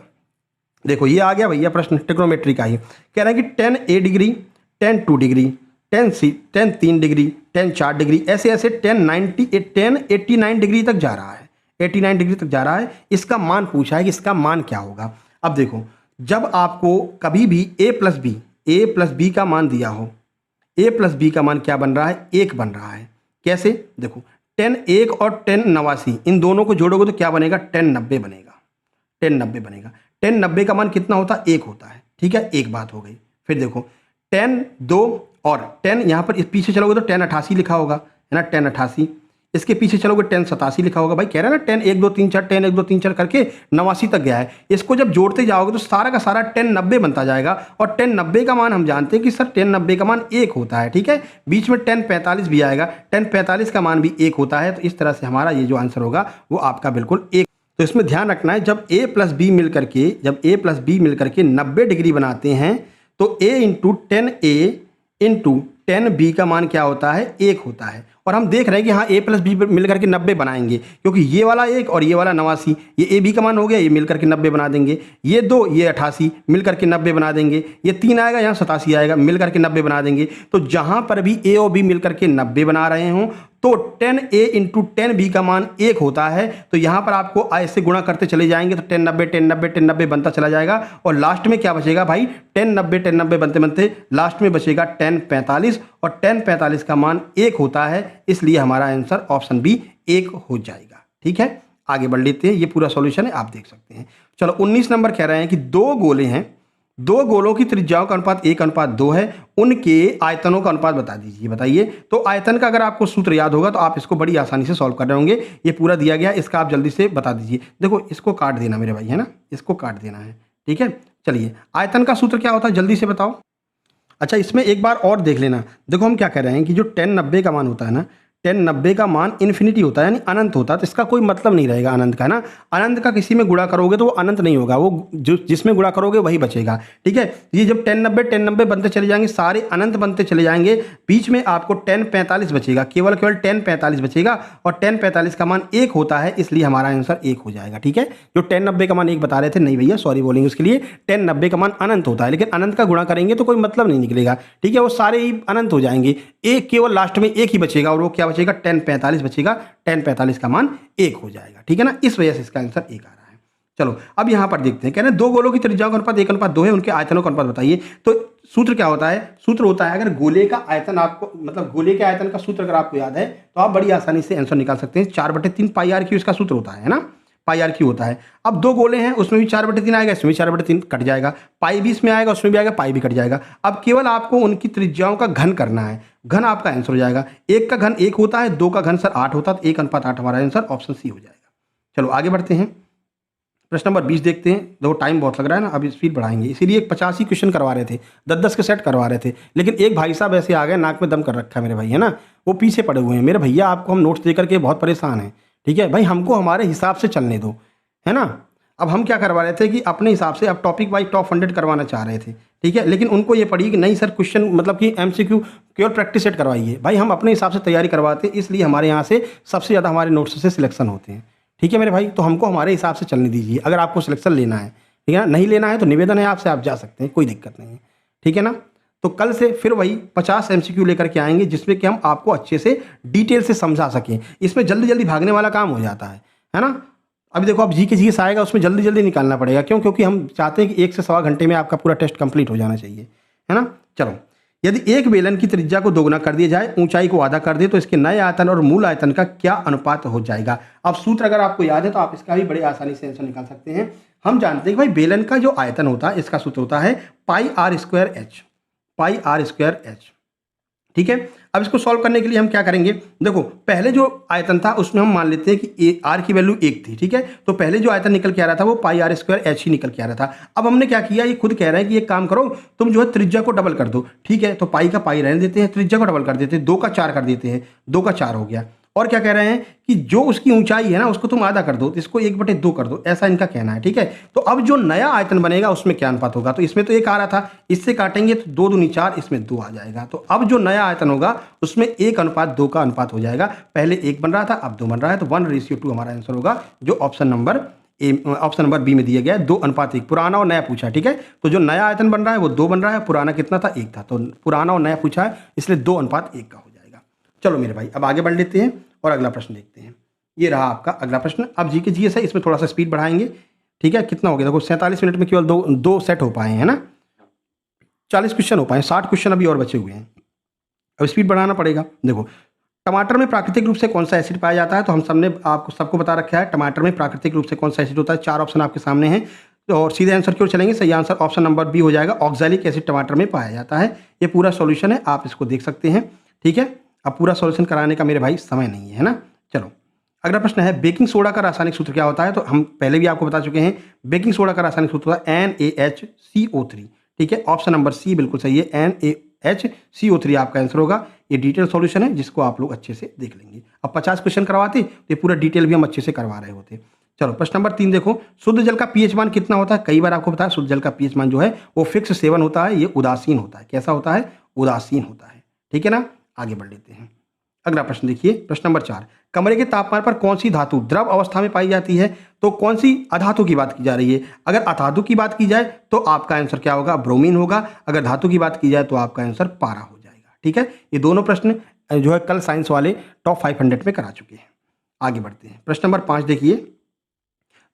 देखो ये आ गया भैया प्रश्न ट्रिग्नोमेट्री का ही। कह रहा है कि tan A degree, tan 2 degree, tan 3 degree, tan 4 degree, ऐसे ऐसे tan 89 डिग्री तक जा रहा है, 89 डिग्री तक जा रहा है। इसका मान पूछा है कि इसका मान क्या होगा। अब देखो जब आपको कभी भी a प्लस बी का मान दिया हो, a प्लस बी का मान क्या बन रहा है, 1 बन रहा है। कैसे, देखो tan 1 और tan 89 इन दोनों को जोड़ोगे तो क्या बनेगा, tan 90 बनेगा, tan 90 बनेगा। tan 90 का मान कितना होता है, 1 होता है। ठीक है, एक बात हो गई। फिर देखो tan 2 और tan यहाँ पर पीछे चलोगे तो tan 88 लिखा होगा, है ना, tan 88। इसके पीछे चलोगे tan 87 लिखा होगा। भाई कह रहा है ना tan 1 2 3 4, tan 1 2 3 4 करके 89 तक गया है। इसको जब जोड़ते जाओगे तो सारा का सारा tan 90 बनता जाएगा, और tan 90 का मान हम जानते हैं कि सर tan 90 का मान 1 होता है। ठीक है, बीच में tan 45 भी आएगा, tan 45 का मान भी 1 होता है। तो इस तरह से हमारा ये जो आंसर होगा वो आपका बिल्कुल 1। तो इसमें ध्यान रखना है, जब a प्लस बी मिल करके 90 डिग्री बनाते हैं, तो a into 10a into 10b का मान क्या होता है, 1 होता है। और हम देख रहे हैं कि हाँ a प्लस बी मिलकर के 90 बनाएंगे, क्योंकि ये वाला 1 और ये वाला 89, ये a b का मान हो गया, ये मिलकर के 90 बना देंगे। ये 2, ये 88 मिलकर के 90 बना देंगे। ये 3 आएगा, यहाँ 87 आएगा, मिलकर के 90 बना देंगे। तो जहाँ पर भी a और b मिलकर के 90 बना रहे हों, तो 10A इंटू 10B का मान 1 होता है। तो यहाँ पर आपको ऐसे गुणा करते चले जाएंगे तो 1090 1090 1090 बनता चला जाएगा और लास्ट में क्या बचेगा भाई, 1090 1090 बनते बनते लास्ट में बचेगा 1045 और 1045 का मान 1 होता है, इसलिए हमारा आंसर ऑप्शन बी 1 हो जाएगा। ठीक है, आगे बढ़ लेते हैं, ये पूरा सॉल्यूशन है, आप देख सकते हैं। चलो 19 नंबर कह रहे हैं कि दो गोले हैं, दो गोलों की त्रिज्याओं का अनुपात 1:2 है, उनके आयतनों का अनुपात बता दीजिए। बताइए, तो आयतन का अगर आपको सूत्र याद होगा तो आप इसको बड़ी आसानी से सॉल्व कर रहे होंगे। ये पूरा दिया गया, इसका आप जल्दी से बता दीजिए। देखो इसको काट देना मेरे भाई, है ना, इसको काट देना है। ठीक है, चलिए आयतन का सूत्र क्या होता है जल्दी से बताओ। अच्छा, इसमें एक बार और देख लेना। देखो हम क्या कह रहे हैं कि जो 1090 का मान होता है ना, 1090 का मान इन्फिनिटी होता है, यानी अनंत होता है, तो इसका कोई मतलब नहीं रहेगा अनंत का, है ना। अनंत का किसी में गुणा करोगे तो वो अनंत नहीं होगा, वो जो जिसमें गुणा करोगे वही बचेगा। ठीक है, ये जब 1090 बनते चले जाएंगे, सारे अनंत बनते चले जाएंगे, बीच में आपको 1045 बचेगा, केवल 1045 बचेगा और 1045 का मान 1 होता है, इसलिए हमारा आंसर 1 हो जाएगा। ठीक है, जो 1090 का मान 1 बता रहे थे, नहीं भैया सॉरी बोलेंगे उसके लिए, 1090 का मान अनंत होता है, लेकिन अनंत का गुणा करेंगे तो कोई मतलब नहीं निकलेगा। ठीक है, वो सारे ही अनंत हो जाएंगे, एक केवल लास्ट में एक ही बचेगा और वो क्या बचेगा, 1045 बचेगा, 1045 का मान 1 हो जाएगा। ठीक है ना, इस वजह से इसका आंसर 1 आ रहा है। चलो अब यहां पर देखते हैं, कह रहे हैं दो गोलों की त्रिज्याओं का अनुपात 1:2 है, उनके आयतनों का अनुपात बताइए। तो सूत्र क्या होता है, सूत्र होता है, अगर गोले का आयतन आपको, मतलब गोले के आयतन का सूत्र अगर आपको याद है तो आप बड़ी आसानी से आंसर निकाल सकते हैं। 4/3 पाई आर क्यू इसका सूत्र होता है ना, पाई आर क्यू होता है। अब दो गोले हैं, उसमें भी 4/3 आएगा, इसमें भी 4/3 कट जाएगा, पाई भी इसमें आएगा, उसमें भी आएगा, पाई भी कट जाएगा। अब केवल आपको उनकी त्रिज्याओं का घन करना है, घन आपका आंसर हो जाएगा। 1 का घन 1 होता है, 2 का घन सर 8 होता है, तो 1:8 हमारा आंसर ऑप्शन सी हो जाएगा। चलो आगे बढ़ते हैं, प्रश्न नंबर 20 देखते हैं। देखो टाइम बहुत लग रहा है ना, अभी स्पीड बढ़ाएंगे, इसीलिए 50 ही क्वेश्चन करवा रहे थे, 10-10 के सेट करवा रहे थे, लेकिन एक भाई साहब ऐसे आ गए, नाक में दम कर रखा है मेरे भाई, है ना, वो पीछे पड़े हुए हैं। मेरे भैया आपको हम नोट्स दे करके बहुत परेशान हैं। ठीक है भाई, हमको हमारे हिसाब से चलने दो, है ना। अब हम क्या करवा रहे थे कि अपने हिसाब से अब टॉपिक वाइज टॉप 100 करवाना चाह रहे थे। ठीक है, लेकिन उनको ये पड़ी कि नहीं सर क्वेश्चन मतलब कि MCQ केवल प्रैक्टिस सेट करवाइए। भाई हम अपने हिसाब से तैयारी करवाते हैं, इसलिए हमारे यहाँ से सबसे ज़्यादा हमारे नोट्स से सिलेक्शन होते हैं। ठीक है मेरे भाई, तो हमको हमारे हिसाब से चलने दीजिए। अगर आपको सिलेक्शन लेना है, ठीक है ना, नहीं लेना है तो निवेदन है आपसे, आप जा सकते हैं, कोई दिक्कत नहीं है। ठीक है ना, तो कल से फिर वही 50 MCQ लेकर के आएंगे, जिसमें कि हम आपको अच्छे से डिटेल से समझा सकें। इसमें जल्दी जल्दी भागने वाला काम हो जाता है ना। अभी देखो अब GS आएगा, उसमें जल्दी जल्दी निकालना पड़ेगा, क्यों, क्योंकि हम चाहते हैं कि 1 से सवा घंटे में आपका पूरा टेस्ट कंप्लीट हो जाना चाहिए, है ना। चलो, यदि एक बेलन की त्रिज्या को दोगुना कर दिया जाए, ऊंचाई को आधा कर दे, तो इसके नए आयतन और मूल आयतन का क्या अनुपात हो जाएगा। अब सूत्र अगर आपको याद है तो आप इसका भी बड़े आसानी से आंसर निकाल सकते हैं। हम जानते हैं कि भाई बेलन का जो आयतन होता है, इसका सूत्र होता है पाई आर स्क्वायर एच। ठीक है, अब इसको सॉल्व करने के लिए हम क्या करेंगे, देखो पहले जो आयतन था उसमें हम मान लेते हैं कि आर की वैल्यू 1 थी। ठीक है, तो पहले जो आयतन निकल के आ रहा था वो पाई आर स्क्वायर एच ही निकल के आ रहा था। अब हमने क्या किया, ये खुद कह रहा है कि एक काम करो, तुम जो है त्रिज्या को डबल कर दो। ठीक है, तो पाई का पाई रहने देते हैं, त्रिज्या को डबल कर देते हैं, 2 का 4 कर देते हैं, 2 का 4 हो गया। और क्या कह रहे हैं कि जो उसकी ऊंचाई है ना उसको तुम आधा कर दो, इसको 1/2 कर दो, ऐसा इनका कहना है। ठीक है, तो अब जो नया आयतन बनेगा उसमें क्या अनुपात होगा, तो इसमें तो 1 आ रहा था, इससे काटेंगे तो 2 दूनी 4, इसमें 2 आ जाएगा। तो अब जो नया आयतन होगा उसमें 1:2 का अनुपात हो जाएगा। पहले 1 बन रहा था, अब 2 बन रहा है, तो 1:2 हमारा आंसर होगा, जो ऑप्शन नंबर बी में दिया गया है, 2:1। पुराना और नया पूछा है। ठीक है, तो जो नया आयतन बन रहा है वो 2 बन रहा है, पुराना कितना था, 1 था, तो पुराना और नया पूछा है, इसलिए 2:1 का हो जाएगा। चलो मेरे भाई अब आगे बढ़ लेते हैं और अगला प्रश्न देखते हैं। ये रहा आपका अगला प्रश्न। अब GS है, इसमें थोड़ा सा स्पीड बढ़ाएंगे। ठीक है, कितना हो गया, देखो 47 मिनट में केवल दो सेट हो पाए हैं ना, 40 क्वेश्चन हो पाए, 60 क्वेश्चन अभी और बचे हुए हैं। अब स्पीड बढ़ाना पड़ेगा। देखो टमाटर में प्राकृतिक रूप से कौन सा एसिड पाया जाता है, तो हम सबको बता रखा है टमाटर में प्राकृतिक रूप से कौन सा एसिड होता है। 4 ऑप्शन आपके सामने हैं और सीधे आंसर की ओर चलेंगे। सही आंसर ऑप्शन नंबर बी हो जाएगा, ऑक्सैलिक एसिड टमाटर में पाया जाता है। ये पूरा सॉल्यूशन है, आप इसको देख सकते हैं। ठीक है, अब पूरा सॉल्यूशन कराने का मेरे भाई समय नहीं है ना। चलो अगला प्रश्न है, बेकिंग सोडा का रासायनिक सूत्र क्या होता है, तो हम पहले भी आपको बता चुके हैं। बेकिंग सोडा का रासायनिक सूत्र होता है NaHCO3। ठीक है, ऑप्शन नंबर सी बिल्कुल सही है, NaHCO3 आपका आंसर होगा। ये डिटेल सॉल्यूशन है जिसको आप लोग अच्छे से देख लेंगे। अब 50 क्वेश्चन करवाते तो ये पूरा डिटेल भी हम अच्छे से करवा रहे होते। चलो प्रश्न नंबर 3 देखो, शुद्ध जल का पीएच मान कितना होता है। कई बार आपको बताया शुद्ध जल का पीएच मान जो है वो फिक्स 7 होता है, ये उदासीन होता है। कैसा होता है, उदासीन होता है। ठीक है ना, आगे बढ़ लेते हैं। अगला प्रश्न देखिए, प्रश्न नंबर 4, कमरे के तापमान पर कौन सी धातु द्रव अवस्था में पाई जाती है, तो कौन सी अधातु की बात की जा रही है। अगर अधातु की बात की जाए तो आपका आंसर क्या होगा, ब्रोमीन होगा। अगर धातु की बात की जाए तो आपका आंसर पारा हो जाएगा। ठीक है, ये दोनों प्रश्न जो है कल साइंस वाले टॉप 500 में करा चुके हैं। आगे बढ़ते हैं। प्रश्न नंबर 5 देखिए,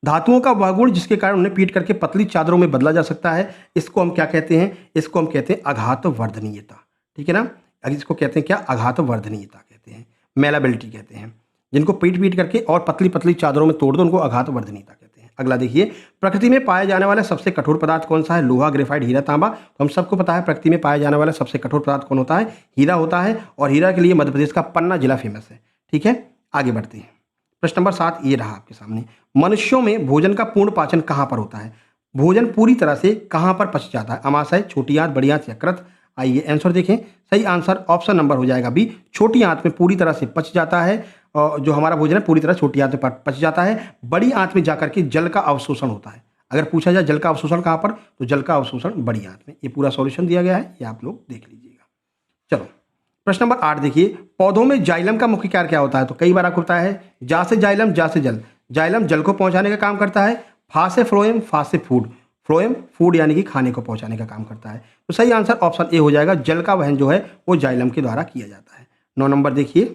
धातुओं का वह गुण जिसके कारण उन्हें पीट करके पतली चादरों में बदला जा सकता है, इसको हम क्या कहते हैं? इसको हम कहते हैं आघात वर्धनीयता। ठीक है ना, इसको कहते हैं क्या? आघात वर्धनीयता कहते हैं, मेलाबिलिटी कहते हैं। जिनको पीट पीट करके और पतली पतली चादरों में तोड़ दो उनको आघात वर्धनीयता कहते हैं। अगला देखिए, प्रकृति में पाया जाने वाला सबसे कठोर पदार्थ कौन सा है? लोहा, ग्रेफाइट, हीरा, तांबा। तो हम सबको पता है प्रकृति में पाया जाने वाला सबसे कठोर पदार्थ कौन होता है? हीरा होता है, और हीरा के लिए मध्य प्रदेश का पन्ना जिला फेमस है। ठीक है, आगे बढ़ते हैं। प्रश्न नंबर 7 ये रहा आपके सामने, मनुष्यों में भोजन का पूर्ण पाचन कहाँ पर होता है? भोजन पूरी तरह से कहाँ पर पच जाता है? अमाशय, छोटी आंत, बड़ी आंत, यकृत। आइए आंसर देखें। सही आंसर ऑप्शन नंबर हो जाएगा बी, छोटी आंत में पूरी तरह से पच जाता है। और जो हमारा भोजन है पूरी तरह छोटी आंत में पच जाता है। बड़ी आंत में जाकर के जल का अवशोषण होता है। अगर पूछा जाए जल का अवशोषण कहाँ पर, तो जल का अवशोषण बड़ी आंत में। ये पूरा सॉल्यूशन दिया गया है, ये आप लोग देख लीजिएगा। चलो प्रश्न नंबर 8 देखिए, पौधों में जाइलम का मुख्य कार्य क्या होता है? तो कई बार आपको पता है, जा से जाइलम, जा से जल। जाइलम जल को पहुंचाने का काम करता है। फा से फ्लोएम, फा से फूड। फ्लोएम फूड यानी कि खाने को पहुंचाने का काम करता है। तो सही आंसर ऑप्शन ए हो जाएगा, जल का वहन जो है वो जाइलम के द्वारा किया जाता है। 9 नंबर देखिए,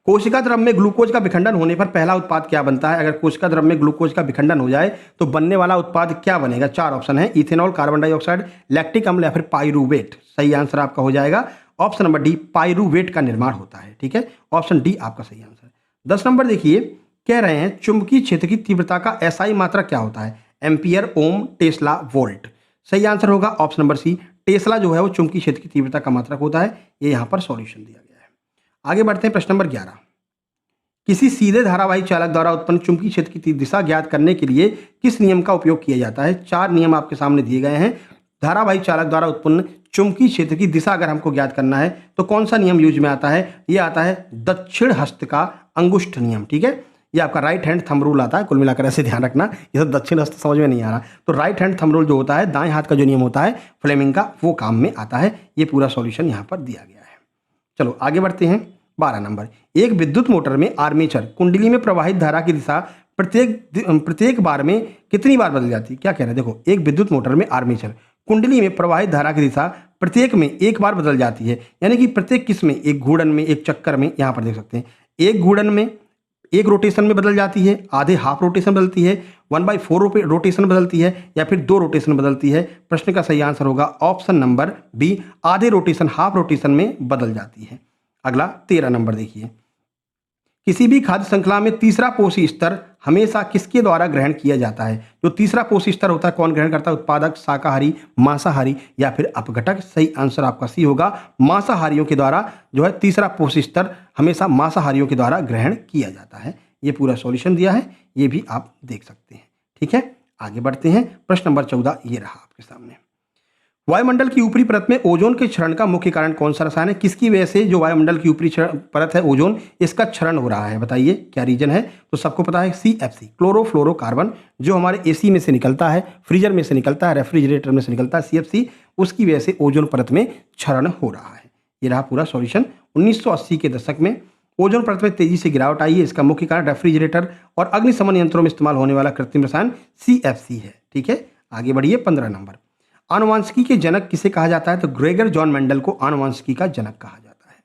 कोशिका द्रव में ग्लूकोज का विखंडन होने पर पहला उत्पाद क्या बनता है? अगर कोशिका द्रव में ग्लूकोज का विखंडन हो जाए तो बनने वाला उत्पाद क्या बनेगा? 4 ऑप्शन है, इथेनॉल, कार्बन डाइऑक्साइड, लैक्टिक अम्ल या फिर पाइरूवेट। सही आंसर आपका हो जाएगा ऑप्शन नंबर डी, पाइरूवेट का निर्माण होता है। ठीक है, ऑप्शन डी आपका सही आंसर। 10 नंबर देखिए, कह रहे हैं चुंबकीय क्षेत्र की तीव्रता का एसआई मात्रक क्या होता है? एम्पियर, ओम, टेस्ला, वोल्ट। सही आंसर होगा ऑप्शन नंबर सी, टेस्ला जो है वो चुंबकीय क्षेत्र की तीव्रता का मात्रक होता है। ये यहाँ पर सॉल्यूशन दिया गया है। आगे बढ़ते हैं। प्रश्न नंबर 11, किसी सीधे धारावाही चालक द्वारा उत्पन्न चुंबकीय क्षेत्र की दिशा ज्ञात करने के लिए किस नियम का उपयोग किया जाता है? 4 नियम आपके सामने दिए गए हैं। धारावाही चालक द्वारा उत्पन्न चुंबकीय क्षेत्र की दिशा अगर हमको ज्ञात करना है तो कौन सा नियम यूज में आता है? ये आता है दक्षिण हस्त का अंगुष्ठ नियम। ठीक है, ये आपका राइट हैंड थंब रूल आता है। कुल मिलाकर ऐसे ध्यान रखना, ये सब दक्षिण हस्त समझ में नहीं आ रहा। तो राइट हैंड थंब रूल जो होता है, दाएं हाथ का जो नियम होता है फ्लेमिंग का, वो काम में आता है। ये पूरा सॉल्यूशन यहाँ पर दिया गया है। चलो आगे बढ़ते हैं। 12 नंबर, एक विद्युत मोटर में आर्मेचर कुंडली में प्रवाहित धारा की दिशा प्रत्येक बार में कितनी बार बदल जाती है? क्या कह रहे हैं? देखो, एक विद्युत मोटर में आर्मेचर कुंडली में प्रवाहित धारा की दिशा प्रत्येक में एक बार बदल जाती है। यानी कि प्रत्येक किस में? एक घूर्णन में, एक चक्कर में। यहाँ पर देख सकते हैं, एक घूर्णन में, एक रोटेशन में बदल जाती है, आधे हाफ रोटेशन बदलती है, 1/4 रोटेशन बदलती है, या फिर 2 रोटेशन बदलती है। प्रश्न का सही आंसर होगा ऑप्शन नंबर बी, आधे रोटेशन, हाफ रोटेशन में बदल जाती है। अगला 13 नंबर देखिए, किसी भी खाद्य श्रृंखला में तीसरा पोषी स्तर हमेशा किसके द्वारा ग्रहण किया जाता है? जो तीसरा पोषी स्तर होता है कौन ग्रहण करता है? उत्पादक, शाकाहारी, मांसाहारी या फिर अपघटक। सही आंसर आपका सी होगा, मांसाहारियों के द्वारा जो है तीसरा पोषी स्तर हमेशा मांसाहारियों के द्वारा ग्रहण किया जाता है। ये पूरा सॉल्यूशन दिया है, ये भी आप देख सकते हैं। ठीक है, आगे बढ़ते हैं। प्रश्न नंबर 14 ये रहा आपके सामने, वायुमंडल की ऊपरी परत में ओजोन के क्षरण का मुख्य कारण कौन सा रसायन है? किसकी वजह से जो वायुमंडल की ऊपरी परत है ओजोन, इसका क्षरण हो रहा है? बताइए क्या रीजन है? तो सबको पता है CFC, क्लोरोफ्लोरोकार्बन, जो हमारे AC में से निकलता है, फ्रीजर में से निकलता है, रेफ्रिजरेटर में से निकलता है CFC, उसकी वजह से ओजोन परत में क्षरण हो रहा है। ये रहा पूरा सॉल्यूशन। 1980 के दशक में ओजोन परत में तेजी से गिरावट आई है। इसका मुख्य कारण रेफ्रिजरेटर और अग्निशमन यंत्रों में इस्तेमाल होने वाला कृत्रिम रसायन CFC है। ठीक है, आगे बढ़िए। 15 नंबर, आनुवांशिकी के जनक किसे कहा जाता है? तो ग्रेगर जॉन मेंडल को आनुवांशिकी का जनक कहा जाता है।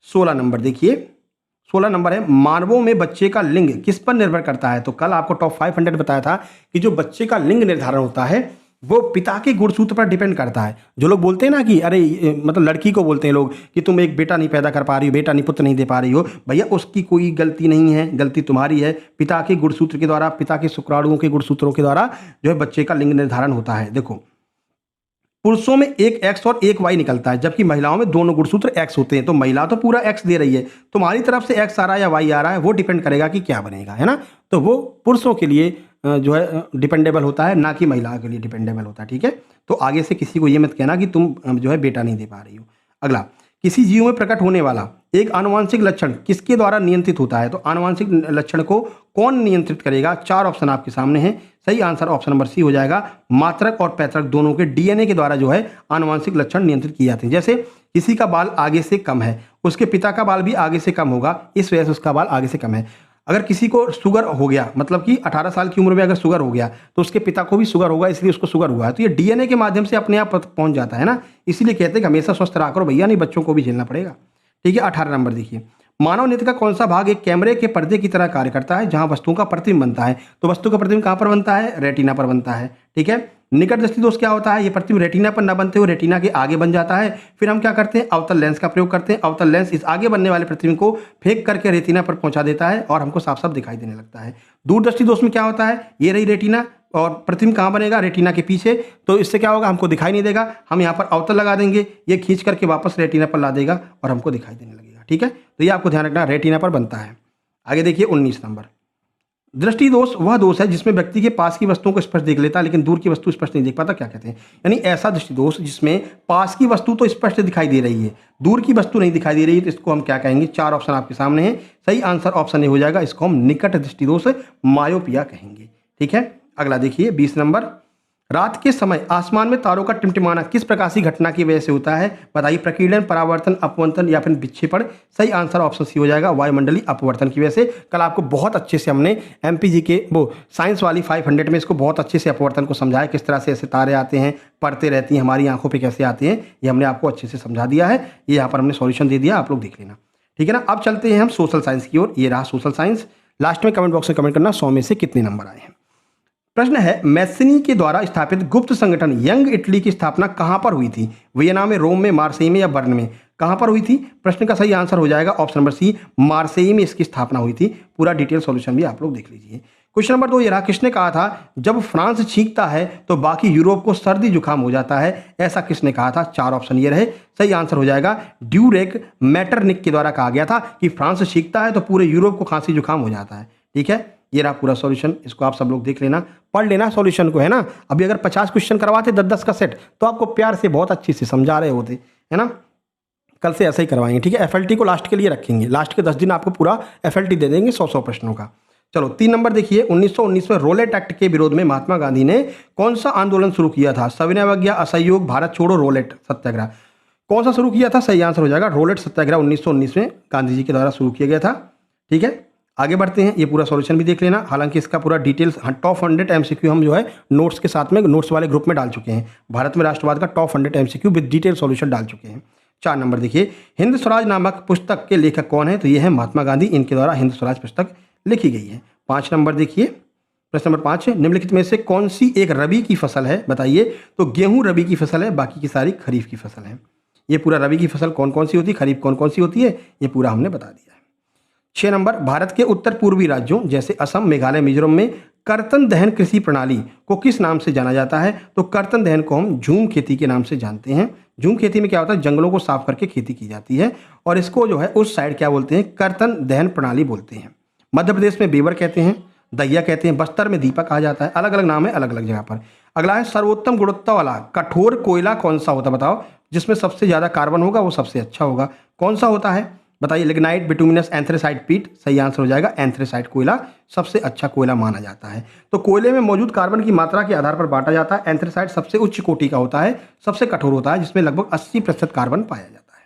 16 नंबर देखिए, 16 नंबर है, मानवों में बच्चे का लिंग किस पर निर्भर करता है? तो कल आपको टॉप 500 बताया था कि जो बच्चे का लिंग निर्धारण होता है वो पिता के गुणसूत्र पर डिपेंड करता है। जो लोग बोलते हैं ना कि अरे मतलब लड़की को बोलते हैं लोग कि तुम एक बेटा नहीं पैदा कर पा रही हो, बेटा नहीं, पुत्र नहीं दे पा रही हो, भैया उसकी कोई गलती नहीं है, गलती तुम्हारी है। पिता के गुणसूत्र के द्वारा, पिता के शुक्राणुओं के गुणसूत्रों के द्वारा जो है बच्चे का लिंग निर्धारण होता है। देखो, पुरुषों में एक X और एक Y निकलता है, जबकि महिलाओं में दोनों गुणसूत्र X होते हैं। तो महिला तो पूरा X दे रही है, तुम्हारी तरफ से X आ रहा है या Y आ रहा है, वो डिपेंड करेगा कि क्या बनेगा, है ना। तो वो पुरुषों के लिए जो है डिपेंडेबल होता है, ना कि महिला के लिए डिपेंडेबल होता है। ठीक है, तो आगे से किसी को ये मत कहना कि तुम जो है बेटा नहीं दे पा रही हो। अगला, किसी जीव में प्रकट होने वाला एक आनुवांशिक लक्षण किसके द्वारा नियंत्रित होता है? तो आनुवांशिक लक्षण को कौन नियंत्रित करेगा? 4 ऑप्शन आपके सामने हैं। सही आंसर ऑप्शन नंबर सी हो जाएगा, मात्रक और पैतृक दोनों के DNA के द्वारा जो है आनुवांशिक लक्षण नियंत्रित किए जाते हैं। जैसे किसी का बाल आगे से कम है, उसके पिता का बाल भी आगे से कम होगा, इस वजह से उसका बाल आगे से कम है। अगर किसी को शुगर हो गया, मतलब कि 18 साल की उम्र में अगर शुगर हो गया तो उसके पिता को भी शुगर होगा, इसलिए उसको शुगर हुआ है। तो ये DNA के माध्यम से अपने आप पहुंच जाता है ना, इसीलिए कहते हैं कि हमेशा स्वस्थ रहा करो भैया, नहीं बच्चों को भी झेलना पड़ेगा। ठीक है। 18 नंबर देखिए, मानव नेत्र का कौन सा भाग एक कैमरे के पर्दे की तरह कार्य करता है जहां वस्तुओं का प्रतिबिंब बनता है? तो वस्तु का प्रतिबिंब कहां पर बनता है? रेटिना पर बनता है। ठीक है। निकट दृष्टि दोष क्या होता है? ये प्रतिबिंब रेटिना पर न बनते हुए रेटिना के आगे बन जाता है। फिर हम क्या करते हैं? अवतल लेंस का प्रयोग करते हैं। अवतल लेंस इस आगे बनने वाले प्रतिबिंब को फेंक करके रेटिना पर पहुंचा देता है और हमको साफ साफ दिखाई देने लगता है। दूरदृष्टि दोष में क्या होता है? ये रही रेटिना और प्रतिबिंब कहाँ बनेगा? रेटिना के पीछे। तो इससे क्या होगा? हमको दिखाई नहीं देगा। हम यहाँ पर अवतल लगा देंगे, ये खींच करके वापस रेटिना पर ला देगा और हमको दिखाई देने लगेगा। ठीक है। तो ये आपको ध्यान रखना, रेटिना पर बनता है। आगे देखिए 19 नंबर, दृष्टि दोष वह दोष है जिसमें व्यक्ति के पास की वस्तुओं को स्पष्ट देख लेता है लेकिन दूर की वस्तु स्पष्ट नहीं देख पाता। क्या कहते हैं? यानी ऐसा दृष्टि दोष जिसमें पास की वस्तु तो स्पष्ट दिखाई दे रही है, दूर की वस्तु नहीं दिखाई दे रही है, तो इसको हम क्या कहेंगे? 4 ऑप्शन आपके सामने है, सही आंसर ऑप्शन ए हो जाएगा। इसको हम निकट दृष्टि दोष मायोपिया कहेंगे। ठीक है। अगला देखिए 20 नंबर, रात के समय आसमान में तारों का टिमटिमाना किस प्रकाशीय घटना की वजह से होता है? बताइए। प्रकीर्णन, परावर्तन, अपवर्तन या फिर विक्षेपण? सही आंसर ऑप्शन सी हो जाएगा, वायुमंडलीय अपवर्तन की वजह से। कल आपको बहुत अच्छे से हमने एमपीजी के वो साइंस वाली 500 में इसको बहुत अच्छे से अपवर्तन को समझाया, किस तरह से ऐसे तारे आते हैं, पड़ते रहती हैं, हमारी आंखों पर कैसे आते हैं, ये हमने आपको अच्छे से समझा दिया है। ये यहाँ पर हमने सॉल्यूशन दे दिया, आप लोग देख लेना। ठीक है ना। अब चलते हैं हम सोशल साइंस की ओर। ये रहा सोशल साइंस। लास्ट में कमेंट बॉक्स में कमेंट करना 100 में से कितने नंबर आए हैं। प्रश्न है, मैस्सिनी के द्वारा स्थापित गुप्त संगठन यंग इटली की स्थापना कहां पर हुई थी? वियना में, रोम में, मार्सेई में या बर्न में? कहां पर हुई थी? प्रश्न का सही आंसर हो जाएगा ऑप्शन नंबर सी, मार्सेई में इसकी स्थापना हुई थी। पूरा डिटेल सॉल्यूशन भी आप लोग देख लीजिए। क्वेश्चन नंबर 2 ये रहा, किसने कहा था जब फ्रांस छींकता है तो बाकी यूरोप को सर्दी जुकाम हो जाता है? ऐसा किसने कहा था? 4 ऑप्शन ये रहे, सही आंसर हो जाएगा ड्यूरेक मैटरनिक के द्वारा कहा गया था कि फ्रांस छींकता है तो पूरे यूरोप को खांसी जुकाम हो जाता है। ठीक है। ये रहा पूरा सॉल्यूशन, इसको आप सब लोग देख लेना, पढ़ लेना सॉल्यूशन को, है ना। अभी अगर 50 क्वेश्चन करवाते 10-10 का सेट तो आपको प्यार से बहुत अच्छी से समझा रहे होते, है ना। कल से ऐसा ही करवाएंगे। ठीक है। एफएलटी को लास्ट के लिए रखेंगे, लास्ट के 10 दिन आपको पूरा एफएलटी दे देंगे 100 प्रश्नों का। चलो 3 नंबर देखिए, 1919 में रोलेट एक्ट के विरोध में महात्मा गांधी ने कौन सा आंदोलन शुरू किया था? सविनय अवज्ञा, असहयोग, भारत छोड़ो, रोलेट सत्याग्रह? कौन सा शुरू किया था? सही आंसर हो जाएगा रोलेट सत्याग्रह 1919 में गांधी जी के द्वारा शुरू किया गया था। ठीक है। आगे बढ़ते हैं, ये पूरा सॉल्यूशन भी देख लेना। हालांकि इसका पूरा डिटेल्स टॉप 100 एमसीक्यू हम जो है नोट्स के साथ में नोट्स वाले ग्रुप में डाल चुके हैं। भारत में राष्ट्रवाद का top 100 MCQ with detail solution डाल चुके हैं। 4 नंबर देखिए, हिंद स्वराज नामक पुस्तक के लेखक कौन है? तो ये है महात्मा गांधी, इनके द्वारा हिंद स्वराज पुस्तक लिखी गई है। 5 नंबर देखिए, प्रश्न नंबर 5, निम्नलिखित में से कौन सी एक रबी की फसल है? बताइए। तो गेहूं रबी की फसल है, बाकी की सारी खरीफ की फसल है। ये पूरा रबी की फसल कौन कौन सी होती है, खरीफ कौन कौन सी होती है, ये पूरा हमने बता दिया है। 6 नंबर, भारत के उत्तर पूर्वी राज्यों जैसे असम, मेघालय, मिजोरम में कर्तन दहन कृषि प्रणाली को किस नाम से जाना जाता है? तो कर्तन दहन को हम झूम खेती के नाम से जानते हैं। झूम खेती में क्या होता है? जंगलों को साफ करके खेती की जाती है और इसको जो है उस साइड क्या बोलते हैं? कर्तन दहन प्रणाली बोलते हैं। मध्य प्रदेश में बेवर कहते हैं, दहिया कहते हैं, बस्तर में दीपक कहा जाता है। अलग अलग नाम है अलग अलग जगह पर। अगला है, सर्वोत्तम गुणवत्ता वाला कठोर कोयला कौन सा होता है? बताओ। जिसमें सबसे ज्यादा कार्बन होगा वो सबसे अच्छा होगा। कौन सा होता है? बताइए। लिग्नाइट, बिटुमिनस, एंथ्रेसाइट पीट? सही आंसर हो जाएगा एंथ्रेसाइट कोयला सबसे अच्छा कोयला माना जाता है। तो कोयले में मौजूद कार्बन की मात्रा के आधार पर बांटा जाता है। एंथ्रेसाइट सबसे उच्च कोटि का होता है, सबसे कठोर होता है, जिसमें लगभग 80% कार्बन पाया जाता है।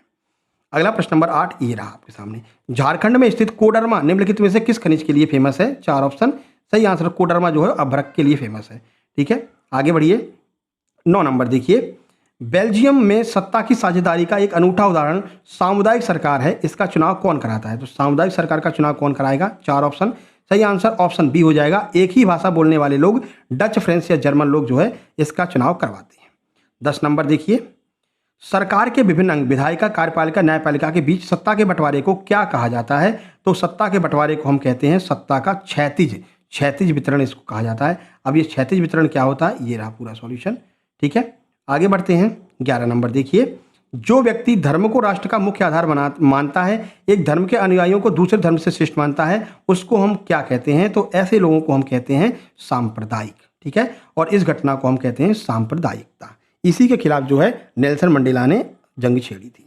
अगला प्रश्न नंबर 8 ये रहा आपके सामने, झारखंड में स्थित कोडरमा निम्नलिखित में से किस खनिज के लिए फेमस है? 4 ऑप्शन। सही आंसर कोडरमा जो है अभ्रक के लिए फेमस है। ठीक है। आगे बढ़िए। 9 नंबर देखिए, बेल्जियम में सत्ता की साझेदारी का एक अनूठा उदाहरण सामुदायिक सरकार है। इसका चुनाव कौन कराता है? तो सामुदायिक सरकार का चुनाव कौन कराएगा? 4 ऑप्शन। सही आंसर ऑप्शन बी हो जाएगा, एक ही भाषा बोलने वाले लोग, डच, फ्रेंच या जर्मन लोग जो है इसका चुनाव करवाते हैं। 10 नंबर देखिए, सरकार के विभिन्न अंग विधायिका, कार्यपालिका, न्यायपालिका के बीच सत्ता के बंटवारे को क्या कहा जाता है? तो सत्ता के बंटवारे को हम कहते हैं सत्ता का क्षैतिज वितरण इसको कहा जाता है। अब ये क्षैतिज वितरण क्या होता है? ये रहा पूरा सॉल्यूशन। ठीक है। आगे बढ़ते हैं। 11 नंबर देखिए, जो व्यक्ति धर्म को राष्ट्र का मुख्य आधार मानता है, एक धर्म के अनुयायियों को दूसरे धर्म से श्रेष्ठ मानता है, उसको हम क्या कहते हैं? तो ऐसे लोगों को हम कहते हैं सांप्रदायिक। ठीक है। और इस घटना को हम कहते हैं सांप्रदायिकता। इसी के खिलाफ जो है नेल्सन मंडेला ने जंग छेड़ी थी।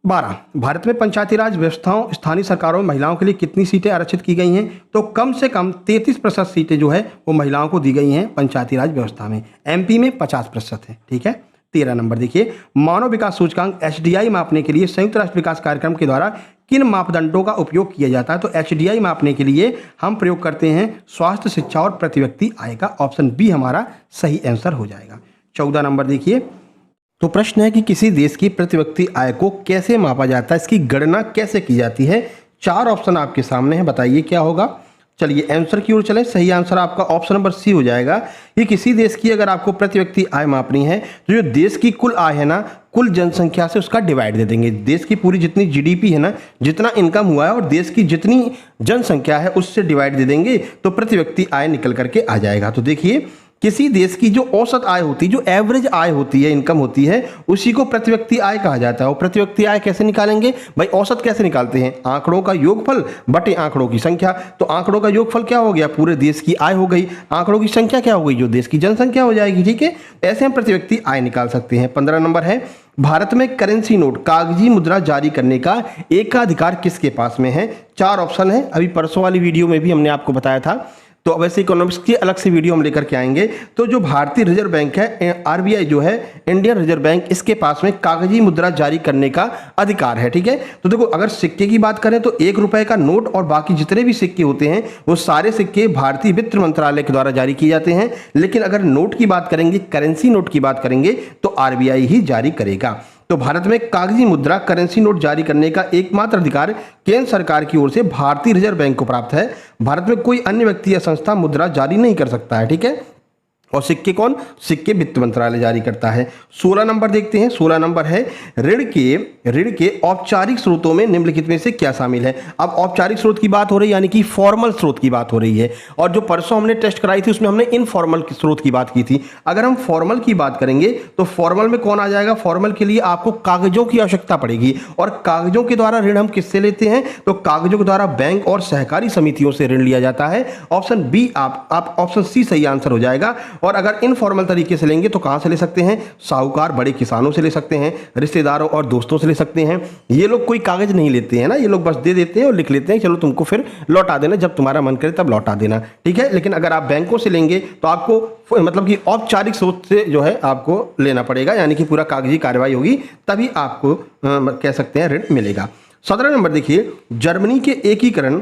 12, भारत में पंचायती राज व्यवस्थाओं स्थानीय सरकारों में महिलाओं के लिए कितनी सीटें आरक्षित की गई हैं? तो कम से कम 33% सीटें जो है वो महिलाओं को दी गई हैं पंचायती राज व्यवस्था में। एमपी में 50% है। ठीक है। 13 नंबर देखिए, मानव विकास सूचकांक HDI मापने के लिए संयुक्त राष्ट्र विकास कार्यक्रम के द्वारा किन मापदंडों का उपयोग किया जाता है? तो HDI मापने के लिए हम प्रयोग करते हैं स्वास्थ्य, शिक्षा और प्रति व्यक्ति आय का। ऑप्शन बी हमारा सही आंसर हो जाएगा। 14 नंबर देखिए, तो प्रश्न है कि किसी देश की प्रति व्यक्ति आय को कैसे मापा जाता है, इसकी गणना कैसे की जाती है। 4 ऑप्शन आपके सामने है, बताइए क्या होगा। चलिए आंसर की ओर चलें। सही आंसर आपका ऑप्शन नंबर सी हो जाएगा कि किसी देश की अगर आपको प्रति व्यक्ति आय मापनी है तो जो देश की कुल आय है ना, कुल जनसंख्या से उसका डिवाइड दे देंगे। देश की पूरी जितनी जीडीपी है ना, जितना इनकम हुआ है और देश की जितनी जनसंख्या है उससे डिवाइड दे देंगे तो प्रति व्यक्ति आय निकल करके आ जाएगा। तो देखिए किसी देश की जो औसत आय होती है, जो एवरेज आय होती है, इनकम होती है, उसी को प्रति व्यक्ति आय कहा जाता है। और प्रति व्यक्ति आय कैसे निकालेंगे भाई, औसत कैसे निकालते हैं, आंकड़ों का योगफल बटे आंकड़ों की संख्या। तो आंकड़ों का योगफल क्या हो गया, पूरे देश की आय हो गई, आंकड़ों की संख्या क्या हो गई, जो देश की जनसंख्या हो जाएगी। ठीक है, ऐसे हम प्रति व्यक्ति आय निकाल सकते हैं। 15 नंबर है, भारत में करेंसी नोट, कागजी मुद्रा जारी करने का एकाधिकार किसके पास में है। 4 ऑप्शन है, अभी परसों वाली वीडियो में भी हमने आपको बताया था। तो वैसे इकोनॉमिक्स की अलग से वीडियो हम लेकर के आएंगे। तो जो भारतीय रिजर्व बैंक है, आरबीआई जो है, इंडियन रिजर्व बैंक, इसके पास में कागजी मुद्रा जारी करने का अधिकार है। ठीक है, तो देखो अगर सिक्के की बात करें तो 1 रुपए का नोट और बाकी जितने भी सिक्के होते हैं वो सारे सिक्के भारतीय वित्त मंत्रालय के द्वारा जारी किए जाते हैं। लेकिन अगर नोट की बात करेंगे, करेंसी नोट की बात करेंगे, तो आरबीआई ही जारी करेगा। तो भारत में कागजी मुद्रा, करेंसी नोट जारी करने का एकमात्र अधिकार केंद्र सरकार की ओर से भारतीय रिजर्व बैंक को प्राप्त है। भारत में कोई अन्य व्यक्ति या संस्था मुद्रा जारी नहीं कर सकता है। ठीक है, और सिक्के कौन, सिक्के वित्त मंत्रालय जारी करता है। 16 नंबर देखते हैं। 16 नंबर है, ऋण के औपचारिक स्रोतों में निम्नलिखित में से क्या शामिल है। अब औपचारिक स्रोत की बात हो रही है, यानी कि फॉर्मल स्रोत की बात हो रही है। और जो परसों हमने टेस्ट कराई थी उसमें हमने इनफॉर्मल स्रोत की बात की थी। अगर हम फॉर्मल की बात करेंगे तो फॉर्मल में कौन आ जाएगा, फॉर्मल के लिए आपको कागजों की आवश्यकता पड़ेगी। और कागजों के द्वारा ऋण हम किससे लेते हैं, तो कागजों के द्वारा बैंक और सहकारी समितियों से ऋण लिया जाता है। ऑप्शन बी, आप ऑप्शन सी सही आंसर हो जाएगा। और अगर इनफॉर्मल तरीके से लेंगे तो कहां से ले सकते हैं, साहूकार, बड़े किसानों से ले सकते हैं, रिश्तेदारों और दोस्तों से ले सकते हैं। ये लोग कोई कागज नहीं लेते हैं ना, ये लोग बस दे देते हैं और लिख लेते हैं चलो तुमको फिर लौटा देना, जब तुम्हारा मन करे तब लौटा देना। ठीक है, लेकिन अगर आप बैंकों से लेंगे तो आपको मतलब कि औपचारिक स्रोत से जो है आपको लेना पड़ेगा, यानी कि पूरा कागजी कार्रवाई होगी तभी आपको कह सकते हैं ऋण मिलेगा। 17 नंबर देखिए, जर्मनी के एकीकरण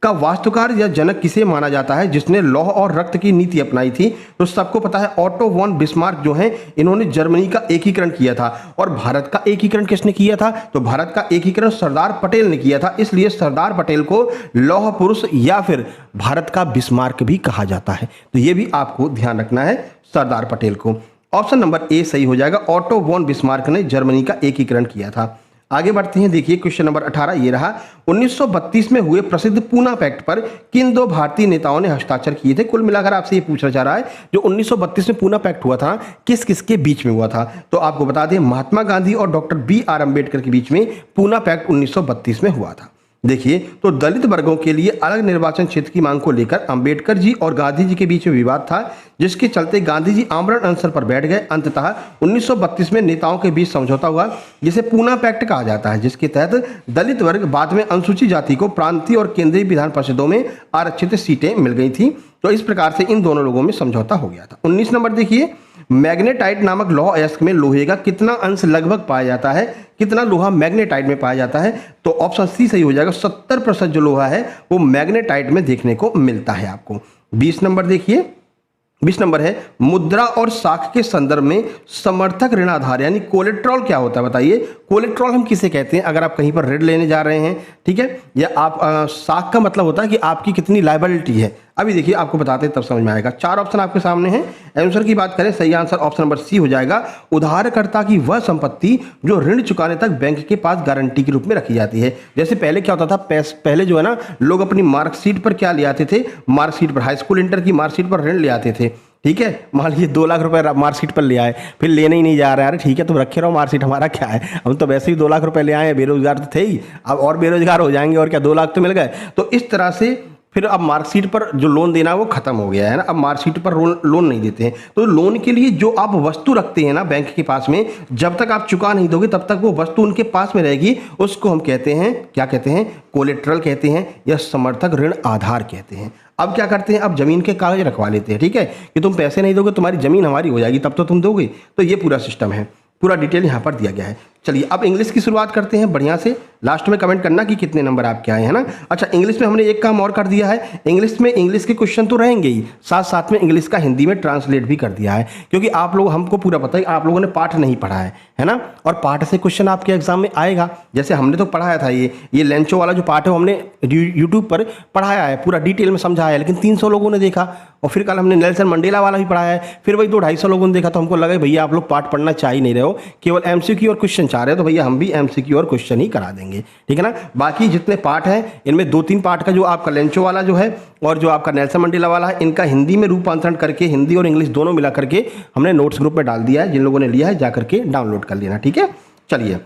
का वास्तुकार या जनक किसे माना जाता है, जिसने लौह और रक्त की नीति अपनाई थी। तो सबको पता है ओटो वॉन बिस्मार्क जो हैं, इन्होंने जर्मनी का एकीकरण किया था। और भारत का एकीकरण किसने किया था, तो भारत का एकीकरण सरदार पटेल ने किया था। इसलिए सरदार पटेल को लौह पुरुष या फिर भारत का बिस्मार्क भी कहा जाता है। तो ये भी आपको ध्यान रखना है, सरदार पटेल को। ऑप्शन नंबर ए सही हो जाएगा, ओटो वॉन बिस्मार्क ने जर्मनी का एकीकरण किया था। आगे बढ़ते हैं, देखिए क्वेश्चन नंबर 18 ये रहा। 1932 में हुए प्रसिद्ध पूना पैक्ट पर किन 2 भारतीय नेताओं ने हस्ताक्षर किए थे। कुल मिलाकर आपसे ये पूछा जा रहा है, जो 1932 में पूना पैक्ट हुआ था किस किस के बीच में हुआ था। तो आपको बता दें, महात्मा गांधी और डॉक्टर BR अम्बेडकर के बीच में पूना पैक्ट 1932 में हुआ था। देखिए, तो दलित वर्गों के लिए अलग निर्वाचन क्षेत्र की मांग को लेकर अंबेडकर जी और गांधी जी के बीच में विवाद था, जिसके चलते गांधी जी आमरण अनशन पर बैठ गए। अंततः 1932 में नेताओं के बीच समझौता हुआ, जिसे पूना पैक्ट कहा जाता है, जिसके तहत दलित वर्ग, बाद में अनुसूचित जाति को प्रांतीय और केंद्रीय विधान परिषदों में आरक्षित सीटें मिल गई थी। तो इस प्रकार से इन दोनों लोगों में समझौता हो गया था। 19 नंबर देखिए, मैग्नेटाइट नामक लौह अयस्क में लोहे का कितना अंश लगभग पाया जाता है, कितना लोहा मैग्नेटाइट में पाया जाता है। तो ऑप्शन सी सही हो जाएगा, 70% जो लोहा है वो मैग्नेटाइट में देखने को मिलता है आपको। 20 नंबर देखिए, 20 नंबर है, मुद्रा और साख के संदर्भ में समर्थक ऋण आधार यानी कोलेट्रॉल क्या होता है, बताइए। कोलेट्रॉल हम किसे कहते हैं, अगर आप कहीं पर ऋण लेने जा रहे हैं, ठीक है, या आप साख का मतलब होता है कि आपकी कितनी लायबिलिटी है। अभी देखिए आपको बताते हैं तब समझ में आएगा। 4 ऑप्शन आपके सामने हैं। आंसर की बात करें, सही आंसर ऑप्शन नंबर सी हो जाएगा, उधारकर्ता की वह संपत्ति जो ऋण चुकाने तक बैंक के पास गारंटी के रूप में रखी जाती है। जैसे पहले क्या होता था, पहले जो है ना, लोग अपनी मार्कशीट पर क्या ले आते थे, मार्कशीट पर, हाई स्कूल इंटर की मार्कशीट पर ऋण ले आते थे। ठीक है, मान लीजिए 2 लाख रुपए मार्कशीट पर ले आए, फिर लेने ही नहीं जा रहे, अरे ठीक है तुम रखे रहो मार्कशीट, हमारा क्या है, हम तो वैसे ही 2 लाख रुपए ले आए, बेरोजगार तो थे ही, अब और बेरोजगार हो जाएंगे, और क्या 2 लाख तो मिल गए। तो इस तरह से फिर अब मार्कशीट पर जो लोन देना है वो खत्म हो गया है ना, अब मार्कशीट पर लोन नहीं देते हैं। तो लोन के लिए जो आप वस्तु रखते हैं ना बैंक के पास में, जब तक आप चुका नहीं दोगे तब तक वो वस्तु उनके पास में रहेगी। उसको हम कहते हैं, क्या कहते हैं, कोलेट्रल कहते हैं या समर्थक ऋण आधार कहते हैं। अब क्या करते हैं, अब जमीन के कागज रखवा लेते हैं, ठीक है, कि तुम पैसे नहीं दोगे तुम्हारी जमीन हमारी हो जाएगी, तब तो तुम दोगे। तो ये पूरा सिस्टम है, पूरा डिटेल यहाँ पर दिया गया है। चलिए अब इंग्लिश की शुरुआत करते हैं बढ़िया से। लास्ट में कमेंट करना कि कितने नंबर आपके आए हैं ना। अच्छा, इंग्लिश में हमने एक काम और कर दिया है। इंग्लिश में इंग्लिश के क्वेश्चन तो रहेंगे ही, साथ साथ में इंग्लिश का हिंदी में ट्रांसलेट भी कर दिया है, क्योंकि आप लोग, हमको पूरा पता है आप लोगों ने पाठ नहीं पढ़ा है ना। और पाठ से क्वेश्चन आपके एग्जाम में आएगा। जैसे हमने तो पढ़ाया था ये लेंचो वाला जो पाठ है, हमने यूट्यूब पर पढ़ाया है, पूरा डिटेल में समझाया है, लेकिन 300 लोगों ने देखा। और फिर कल हमने नेल्सन मंडेला वाला भी पढ़ाया है, फिर वही 200-250 लोगों ने देखा। तो हमको लगा भैया आप लोग पाठ पढ़ना चाह ही नहीं रहे हो, केवल एमसीक्यू और क्वेश्चन चाह रहे हो, तो भैया हम भी एमसीक्यू और क्वेश्चन ही करा देंगे, ठीक है ना। बाकी जितने पाठ हैं इनमें 2-3 पाठ का जो आपका लेंचो वाला जो है और जो आपका नेल्सन मंडेला वाला है, इनका हिंदी में रूपांतरण करके, हिंदी और इंग्लिश दोनों मिला करके हमने नोट्स ग्रुप में डाल दिया है। जिन लोगों ने लिया है जा करके डाउनलोड कर लेना, ठीक है। चलिए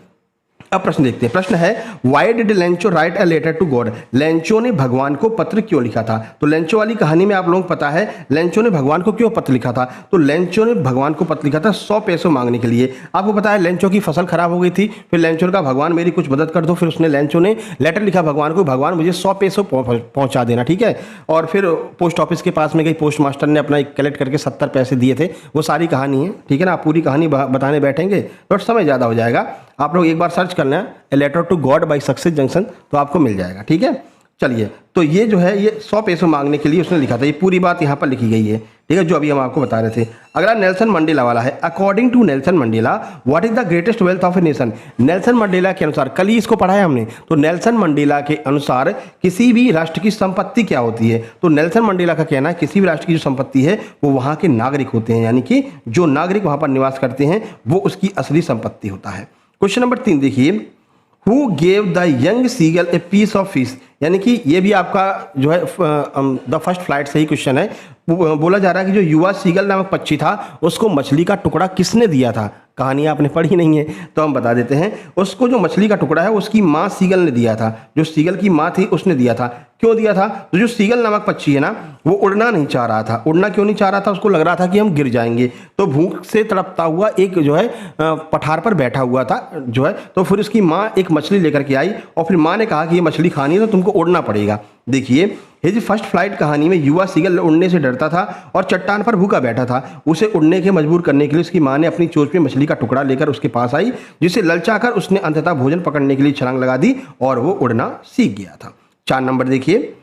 अब प्रश्न देखते हैं। प्रश्न है, why did Lencho write a letter to God? Lencho ने भगवान को पत्र क्यों लिखा था? तो लेंचो वाली कहानी में आप लोगों को पता है लेंचो ने भगवान को क्यों पत्र लिखा था। तो लेंचो ने भगवान को पत्र लिखा था 100 पैसों मांगने के लिए। आपको पता है लेंचो की फसल खराब हो गई थी, फिर लेंचो ने कहा भगवान मेरी कुछ मदद कर दो। फिर उसने लेंचो ने लेटर लिखा भगवान को, भगवान मुझे 100 पैसों पहुंचा देना, ठीक है। और फिर पोस्ट ऑफिस के पास में गई, पोस्ट मास्टर ने अपना कलेक्ट करके 70 पैसे दिए थे। वो सारी कहानी है, ठीक है ना। आप पूरी कहानी बताने बैठेंगे तो समय ज़्यादा हो जाएगा। आप लोग एक बार सर्च कर लें a letter to God by success Junction, तो आपको मिल जाएगा, ठीक है। चलिए, तो ये जो है ये 100 पैसों मांगने के लिए उसने लिखा था। ये पूरी बात यहाँ पर लिखी गई है, ठीक है, जो अभी हम आपको बता रहे थे। अगला नेल्सन मंडेला वाला है। According to Nelson Mandela what is the greatest wealth of a nation? Nelson Mandela के अनुसार, कल ही इसको पढ़ाया हमने, तो नेल्सन मंडेला के अनुसार किसी भी राष्ट्र की संपत्ति क्या होती है? तो नेल्सन मंडेला का कहना है किसी भी राष्ट्र की जो संपत्ति है वो वहाँ के नागरिक होते हैं, यानी कि जो नागरिक वहाँ पर निवास करते हैं वो उसकी असली संपत्ति होता है। क्वेश्चन नंबर 3 देखिए, who gave the young seagull a piece of fish? यानी कि ये भी आपका जो है द फर्स्ट फ्लाइट से ही क्वेश्चन है। बोला जा रहा है कि जो युवा सीगल नामक पक्षी था उसको मछली का टुकड़ा किसने दिया था? कहानी आपने पढ़ी नहीं है तो हम बता देते हैं। उसको जो मछली का टुकड़ा है उसकी माँ सीगल ने दिया था, जो सीगल की माँ थी उसने दिया था। क्यों दिया था? तो जो सीगल नामक पक्षी है ना, वो उड़ना नहीं चाह रहा था। उड़ना क्यों नहीं चाह रहा था? उसको लग रहा था कि हम गिर जाएंगे, तो भूख से तड़पता हुआ एक जो है पठार पर बैठा हुआ था जो है। तो फिर उसकी माँ एक मछली लेकर के आई और फिर माँ ने कहा कि ये मछली खानी है तो तुमको उड़ना पड़ेगा। देखिए, हिज फर्स्ट फ्लाइट कहानी में युवा सीगल उड़ने से डरता था और चट्टान पर भूखा बैठा था। उसे उड़ने के मजबूर करने के लिए उसकी माँ ने अपनी चोंच में मछली का टुकड़ा लेकर उसके पास आई, जिसे ललचाकर उसने अंततः भोजन पकड़ने के लिए छलांग लगा दी और वो उड़ना सीख गया था। 4 नंबर देखिए,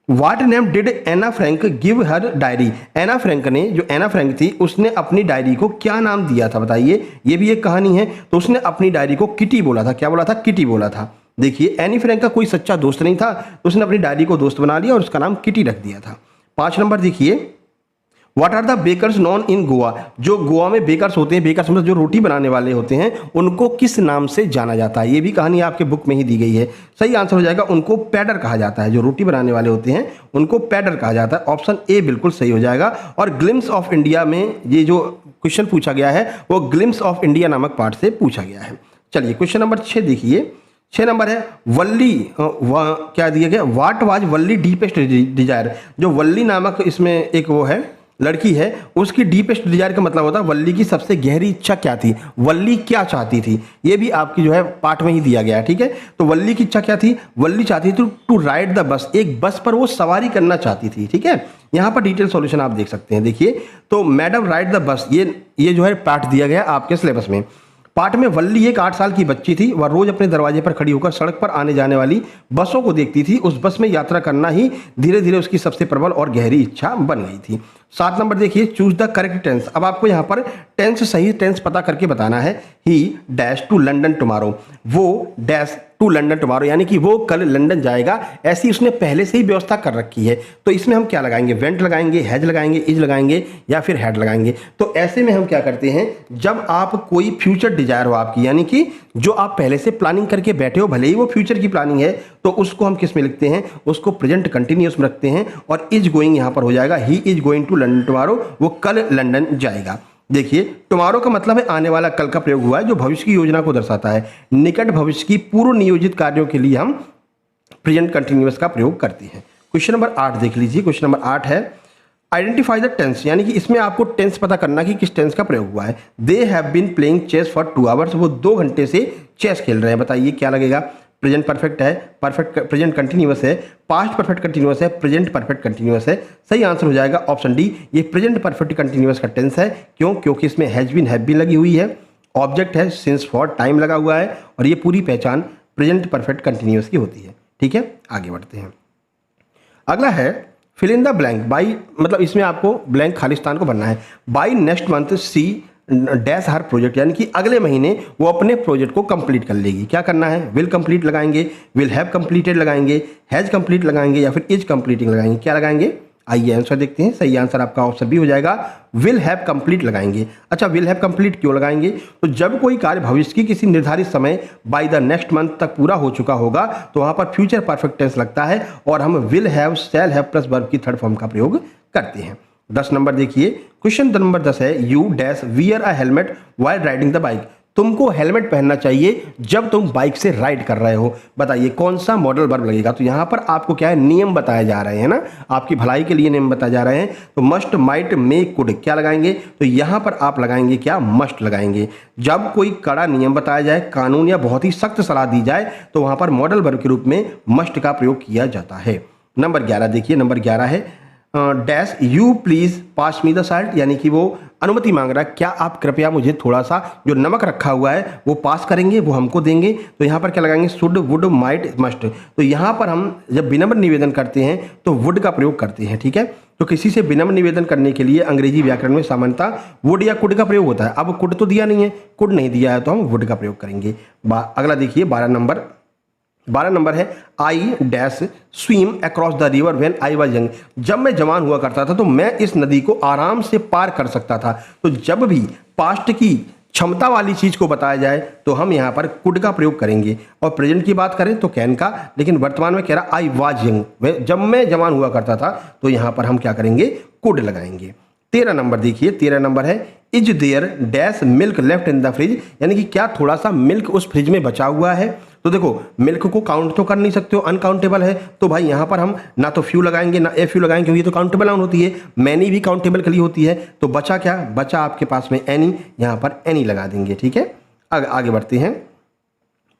What name did Anne Frank give her diary? Anne Frank ने, जो एना फ्रैंक थी, उसने अपनी डायरी को क्या नाम दिया था? बताइए, ये भी एक कहानी है। तो उसने अपनी डायरी को किटी बोला था। क्या बोला था? किटी बोला था। देखिए, एनी फ्रैंक का कोई सच्चा दोस्त नहीं था, तो उसने अपनी डायरी को दोस्त बना लिया और उसका नाम किटी रख दिया था। 5 नंबर देखिए, what are the bakers known in Goa? जो गोवा में बेकर्स होते हैं, बेकर्स मतलब जो रोटी बनाने वाले होते हैं, उनको किस नाम से जाना जाता है? ये भी कहानी आपके बुक में ही दी गई है। सही आंसर हो जाएगा, उनको पैडर कहा जाता है। जो रोटी बनाने वाले होते हैं उनको पैडर कहा जाता है। ऑप्शन ए बिल्कुल सही हो जाएगा। और ग्लिम्स ऑफ इंडिया में ये जो क्वेश्चन पूछा गया है वो ग्लिम्स ऑफ इंडिया नामक पार्ट से पूछा गया है। चलिए, क्वेश्चन नंबर 6 देखिए। 6 नंबर है वल्ली, क्या दिया गया? What was Valli deepest desire? जो वल्ली नामक इसमें एक वो है लड़की है, उसकी डीपेस्ट डिजायर का मतलब होता है वल्ली की सबसे गहरी इच्छा क्या थी? वल्ली क्या चाहती थी? ये भी आपकी जो है पाठ में ही दिया गया है, ठीक है। तो वल्ली की इच्छा क्या थी? वल्ली चाहती थी टू राइड द बस, एक बस पर वो सवारी करना चाहती थी, ठीक है। यहाँ पर डिटेल सॉल्यूशन आप देख सकते हैं। देखिए, तो मैडम राइड द बस, ये जो है पाठ दिया गया आपके सिलेबस में। पाठ में वल्ली एक 8 साल की बच्ची थी। वह रोज अपने दरवाजे पर खड़ी होकर सड़क पर आने जाने वाली बसों को देखती थी। उस बस में यात्रा करना ही धीरे धीरे उसकी सबसे प्रबल और गहरी इच्छा बन गई थी। 7 नंबर देखिए, चूज द करेक्ट टेंस। अब आपको यहाँ पर टेंस, सही टेंस पता करके बताना है। He dash to London tomorrow, वो डैश टू लंदन टुमारो, यानी कि वो कल लंदन जाएगा, ऐसी उसने पहले से ही व्यवस्था कर रखी है। तो इसमें हम क्या लगाएंगे? वेंट लगाएंगे, हैज लगाएंगे, इज लगाएंगे या फिर हैड लगाएंगे। तो ऐसे में हम क्या करते हैं, जब आप कोई फ्यूचर डिजायर हो आपकी, यानी कि जो आप पहले से प्लानिंग करके बैठे हो, भले ही वो फ्यूचर की प्लानिंग है, तो उसको हम किस में लिखते हैं? उसको प्रेजेंट कंटिन्यूअस में रखते हैं और इज गोइंग यहाँ पर हो जाएगा। He is going to London tomorrow, वो कल लंदन जाएगा। देखिए, टुमारो का मतलब है आने वाला, कल का प्रयोग हुआ है जो भविष्य की योजना को दर्शाता है। निकट भविष्य की पूर्व नियोजित कार्यों के लिए हम प्रेजेंट कंटिन्यूअस का प्रयोग करते हैं। क्वेश्चन नंबर 8 देख लीजिए। क्वेश्चन नंबर 8 है आइडेंटिफाई द टेंस, यानी कि इसमें आपको टेंस पता करना कि किस टेंस का प्रयोग हुआ है। They have been playing chess for 2 hours, वो 2 घंटे से चेस खेल रहे हैं। बताइए क्या लगेगा? प्रेजेंट परफेक्ट है, परफेक्ट प्रेजेंट कंटिन्यूअस है, पास्ट परफेक्ट कंटिन्यूअस है, प्रेजेंट परफेक्ट कंटिन्यूअस है। सही आंसर हो जाएगा ऑप्शन डी, ये प्रेजेंट परफेक्ट कंटिन्यूअस का टेंस है। क्यों? क्योंकि इसमें हैज बीन, हैव बीन लगी हुई है ऑब्जेक्ट है सिंस फॉर टाइम लगा हुआ है और ये पूरी पहचान प्रेजेंट परफेक्ट कंटिन्यूअस की होती है। ठीक है, आगे बढ़ते हैं। अगला है fill in the blank by, मतलब इसमें आपको ब्लैंक खालिस्तान को भरना है। By next month C dash her project, यानी कि अगले महीने वो अपने प्रोजेक्ट को कंप्लीट कर लेगी। क्या करना है? विल कंप्लीट लगाएंगे, विल हैव कंप्लीटेड लगाएंगे, हैज कंप्लीट लगाएंगे या फिर इज कंप्लीटिंग लगाएंगे। क्या लगाएंगे? आइए आंसर देखते हैं। सही आंसर आपका ऑप्शन बी हो जाएगा, विल हैव कंप्लीट लगाएंगे। अच्छा, विल हैव कंप्लीट क्यों लगाएंगे? तो जब कोई कार्य भविष्य की किसी निर्धारित समय बाय द नेक्स्ट मंथ तक पूरा हो चुका होगा तो वहां पर फ्यूचर परफेक्ट टेंस लगता है और हम will have, shall have plus verb की थर्ड फॉर्म का प्रयोग करते हैं। 10 नंबर देखिए, क्वेश्चन नंबर 10 है, you dash wear a helmet while riding the bike. तुमको हेलमेट पहनना चाहिए जब तुम बाइक से राइड कर रहे हो। बताइए कौन सा मॉडल वर्ब लगेगा? तो यहाँ पर आपको क्या है, नियम बताए जा रहे हैं ना, आपकी भलाई के लिए नियम बताए जा रहे हैं। तो मस्ट, माइट, मे, कुड क्या लगाएंगे? तो यहाँ पर आप लगाएंगे क्या? मस्ट लगाएंगे। जब कोई कड़ा नियम बताया जाए, कानून या बहुत ही सख्त सलाह दी जाए तो वहाँ पर मॉडल वर्ब के रूप में मस्ट का प्रयोग किया जाता है। नंबर 11 देखिए, नंबर 11 है dash you please pass me the salt, यानी कि वो अनुमति मांग रहा है, क्या आप कृपया मुझे थोड़ा सा जो नमक रखा हुआ है वो पास करेंगे, वो हमको देंगे। तो यहाँ पर क्या लगाएंगे? Should, would, might, must. तो यहाँ पर हम जब विनम्र निवेदन करते हैं तो वुड का प्रयोग करते हैं। ठीक है, तो किसी से विनम्र निवेदन करने के लिए अंग्रेजी व्याकरण में सामान्यतः वुड या कुड का प्रयोग होता है। अब कुड तो दिया नहीं है, कुड नहीं दिया है तो हम वुड का प्रयोग करेंगे। अगला देखिए 12 नंबर है, I dash swim across the river when I was young. जब मैं जवान हुआ करता था तो मैं इस नदी को आराम से पार कर सकता था। तो जब भी पास्ट की क्षमता वाली चीज को बताया जाए तो हम यहाँ पर कुड का प्रयोग करेंगे और प्रेजेंट की बात करें तो कैन का, लेकिन वर्तमान में कह रहा आई वाज यंग, जब मैं जवान हुआ करता था, तो यहाँ पर हम क्या करेंगे? कुड लगाएंगे। 13 नंबर देखिए, 13 नंबर है, is there dash milk left in the fridge, यानी कि क्या थोड़ा सा मिल्क उस फ्रिज में बचा हुआ है। तो देखो मिल्क को काउंट तो कर नहीं सकते हो, अनकाउंटेबल है, तो भाई यहाँ पर हम ना तो फ्यू लगाएंगे ना ए फ्यू लगाएंगे, क्योंकि ये तो काउंटेबल नाउन होती है। मैनी भी काउंटेबल के लिए होती है। तो बचा क्या? बचा आपके पास में एनी, यहाँ पर एनी लगा देंगे। ठीक है, आगे बढ़ते हैं।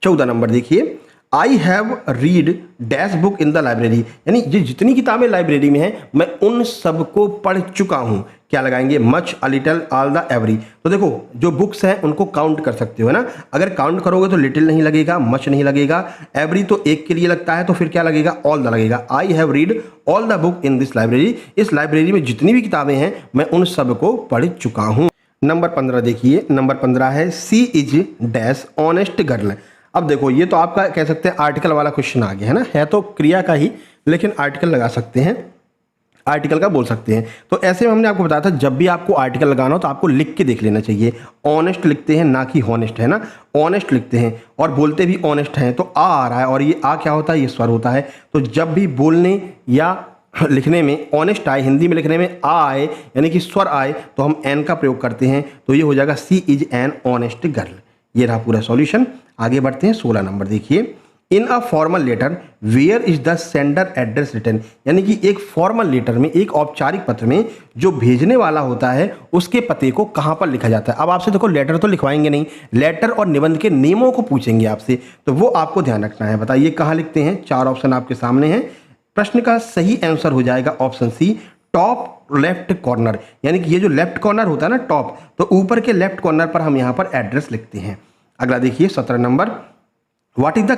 14 नंबर देखिए, I have read dash book in the library, यानी ये जितनी किताबें लाइब्रेरी में हैं मैं उन सबको पढ़ चुका हूँ। क्या लगाएंगे? Much, a little, all the, every. तो देखो जो बुक्स हैं उनको काउंट कर सकते हो ना, अगर काउंट करोगे तो लिटिल नहीं लगेगा, मच नहीं लगेगा, एवरी तो एक के लिए लगता है, तो फिर क्या लगेगा? ऑल द लगेगा। I have read all the book in this library, इस लाइब्रेरी में जितनी भी किताबें हैं मैं उन सबको पढ़ चुका हूँ। नंबर 15 देखिए, नंबर 15 है, सी इज डैश ऑनेस्ट गर्ल। अब देखो ये तो आपका कह सकते हैं आर्टिकल वाला क्वेश्चन आ गया है ना, है तो क्रिया का ही, लेकिन आर्टिकल लगा सकते हैं, आर्टिकल का बोल सकते हैं। तो ऐसे में हमने आपको बताया था जब भी आपको आर्टिकल लगाना हो तो आपको लिख के देख लेना चाहिए। ऑनेस्ट लिखते हैं ना कि हॉनेस्ट, है ना, ऑनेस्ट लिखते हैं और बोलते भी ऑनेस्ट हैं। तो आ रहा है और ये आ क्या होता है? ये स्वर होता है। तो जब भी बोलने या लिखने में ऑनेस्ट आए, हिंदी में लिखने में आ आए यानी कि स्वर आए, तो हम एन का प्रयोग करते हैं। तो ये हो जाएगा सी इज एन ऑनेस्ट गर्ल। ये रहा पूरा सॉल्यूशन। आगे बढ़ते हैं। 16 नंबर देखिए, in a formal letter where is the sender address written, यानी कि एक फॉर्मल लेटर में, एक औपचारिक पत्र में जो भेजने वाला होता है उसके पते को कहाँ पर लिखा जाता है। अब आपसे देखो लेटर तो लिखवाएंगे नहीं, लेटर और निबंध के नियमों को पूछेंगे आपसे, तो वो आपको ध्यान रखना है। बताइए कहाँ लिखते हैं? 4 ऑप्शन आपके सामने हैं। प्रश्न का सही आंसर हो जाएगा option C, top left corner, यानी कि ये जो लेफ्ट कॉर्नर होता है ना टॉप, तो ऊपर के लेफ्ट कॉर्नर पर हम यहाँ पर एड्रेस लिखते हैं। अगला देखिए 17 नंबर, what is the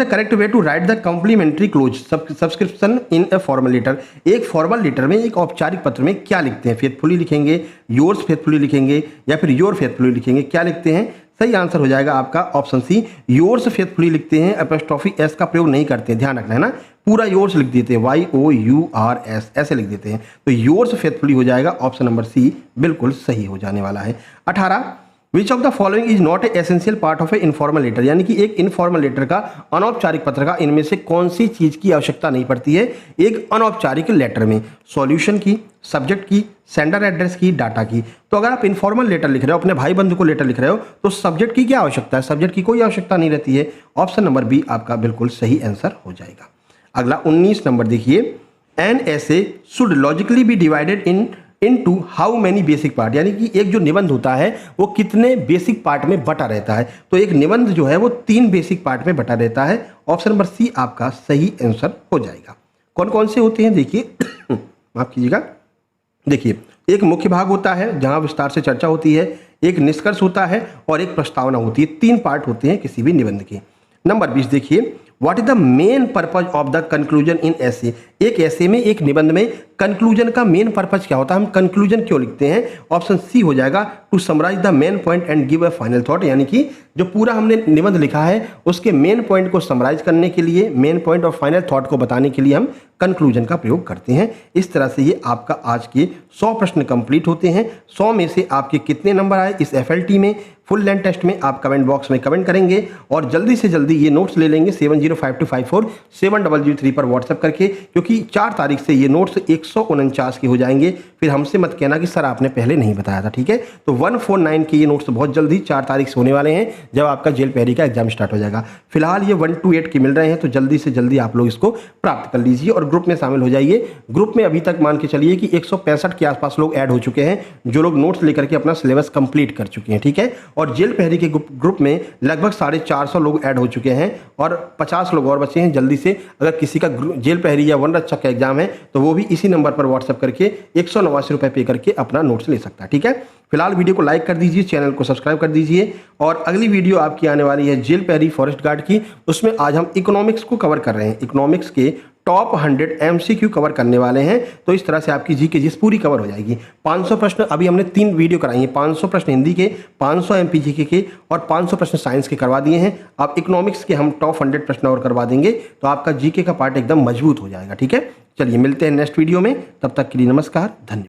correct way to write the complimentary close subscription in a formal letter. एक फॉर्मल लेटर में, एक औपचारिक पत्र में क्या लिखते हैं? फेथफुली लिखेंगे, योर्स फेथफुली लिखेंगे या फिर योर फेथफुली लिखेंगे? क्या लिखते हैं? सही आंसर हो जाएगा आपका ऑप्शन सी, योर्स फेथफुली लिखते हैं। एपोस्ट्रोफी एस का प्रयोग नहीं करते हैं, ध्यान रखना है ना, पूरा योर्स लिख देते हैं, YOURS ऐसे लिख देते हैं। तो योर्स फेथफुली हो जाएगा ऑप्शन नंबर सी, बिल्कुल सही हो जाने वाला है। 18, which of the following is not a essential part of a informal letter, यानी कि एक इनफॉर्मल लेटर का, अनौपचारिक पत्र का, इनमें से कौन सी चीज की आवश्यकता नहीं पड़ती है एक अनौपचारिक लेटर में? सॉल्यूशन की, सब्जेक्ट की, सेंडर एड्रेस की, डाटा की। तो अगर आप इनफॉर्मल लेटर लिख रहे हो, अपने भाई बंधु को लेटर लिख रहे हो, तो सब्जेक्ट की क्या आवश्यकता है? सब्जेक्ट की कोई आवश्यकता नहीं रहती है। ऑप्शन नंबर बी आपका बिल्कुल सही आंसर हो जाएगा। अगला 19 नंबर देखिए, an essay should logically be divided into how many basic part, यानी कि एक जो निबंध होता है वो कितने बेसिक पार्ट में बटा रहता है? तो एक निबंध जो है वो 3 बेसिक पार्ट में बटा रहता है। ऑप्शन नंबर सी आपका सही आंसर हो जाएगा। कौन कौन से होते हैं देखिए, माफ कीजिएगा, देखिए, एक मुख्य भाग होता है जहां विस्तार से चर्चा होती है, एक निष्कर्ष होता है और एक प्रस्तावना होती है। 3 पार्ट होते हैं किसी भी निबंध के। नंबर 20 देखिए, what is the main purpose of the conclusion in essay. एक एसे में, एक निबंध में कंक्लूजन का मेन पर्पज क्या होता है, हम कंक्लूजन क्यों लिखते हैं। ऑप्शन सी हो जाएगा, to summarise the main point and give a final thought, यानी कि जो पूरा हमने निबंध लिखा है उसके मेन पॉइंट को समराइज करने के लिए, मेन पॉइंट और फाइनल थॉट को बताने के लिए हम कंक्लूजन का प्रयोग करते हैं। इस तरह से ये आपका आज के 100 प्रश्न कंप्लीट होते हैं। 100 में से आपके कितने नंबर आए इस FLT में, फुल लेंथ टेस्ट में, आप कमेंट बॉक्स में कमेंट करेंगे और जल्दी से जल्दी ये नोट्स ले लेंगे 7052547003 पर व्हाट्सएप करके, क्योंकि 4 तारीख से ये नोट्स 149 के हो जाएंगे। फिर हमसे मत कहना कि सर आपने पहले नहीं बताया था, ठीक है। तो 149 के ये नोट्स बहुत जल्दी 4 तारीख से होने वाले हैं, जब आपका जेल पहरी का एग्जाम स्टार्ट हो जाएगा। फिलहाल ये 128 के मिल रहे हैं, तो जल्दी से जल्दी आप लोग इसको प्राप्त कर लीजिए और ग्रुप में शामिल हो जाइए। ग्रुप में अभी तक मान के चलिए कि 165 के आसपास लोग ऐड हो चुके हैं, जो लोग नोट्स लेकर के अपना सिलेबस कंप्लीट कर चुके हैं, ठीक है। और जेल पहरी के ग्रुप में लगभग 450 लोग ऐड हो चुके हैं और 50 लोग और बचे हैं। जल्दी से अगर किसी का जेल पहरी या वन रक्षक का एग्जाम है तो वो भी इसी नंबर पर व्हाट्सएप करके 189 रुपये पे करके अपना नोट्स ले सकता है, ठीक है। फिलहाल वीडियो को लाइक कर दीजिए, चैनल को सब्सक्राइब कर दीजिए और अगली वीडियो आपकी आने वाली है जेल पहरी फॉरेस्ट गार्ड की। उसमें आज हम इकोनॉमिक्स को कवर कर रहे हैं, इकोनॉमिक्स के टॉप 100 MCQ कवर करने वाले हैं। तो इस तरह से आपकी जीके जिस पूरी कवर हो जाएगी। 500 प्रश्न अभी हमने 3 वीडियो कराई हैं, 500 प्रश्न हिंदी के, 500 MP जीके के और 500 प्रश्न साइंस के करवा दिए हैं। अब इकोनॉमिक्स के हम टॉप 100 प्रश्न और करवा देंगे, तो आपका जीके का पार्ट एकदम मजबूत हो जाएगा, ठीक है। चलिए मिलते हैं नेक्स्ट वीडियो में, तब तक के लिए नमस्कार, धन्यवाद।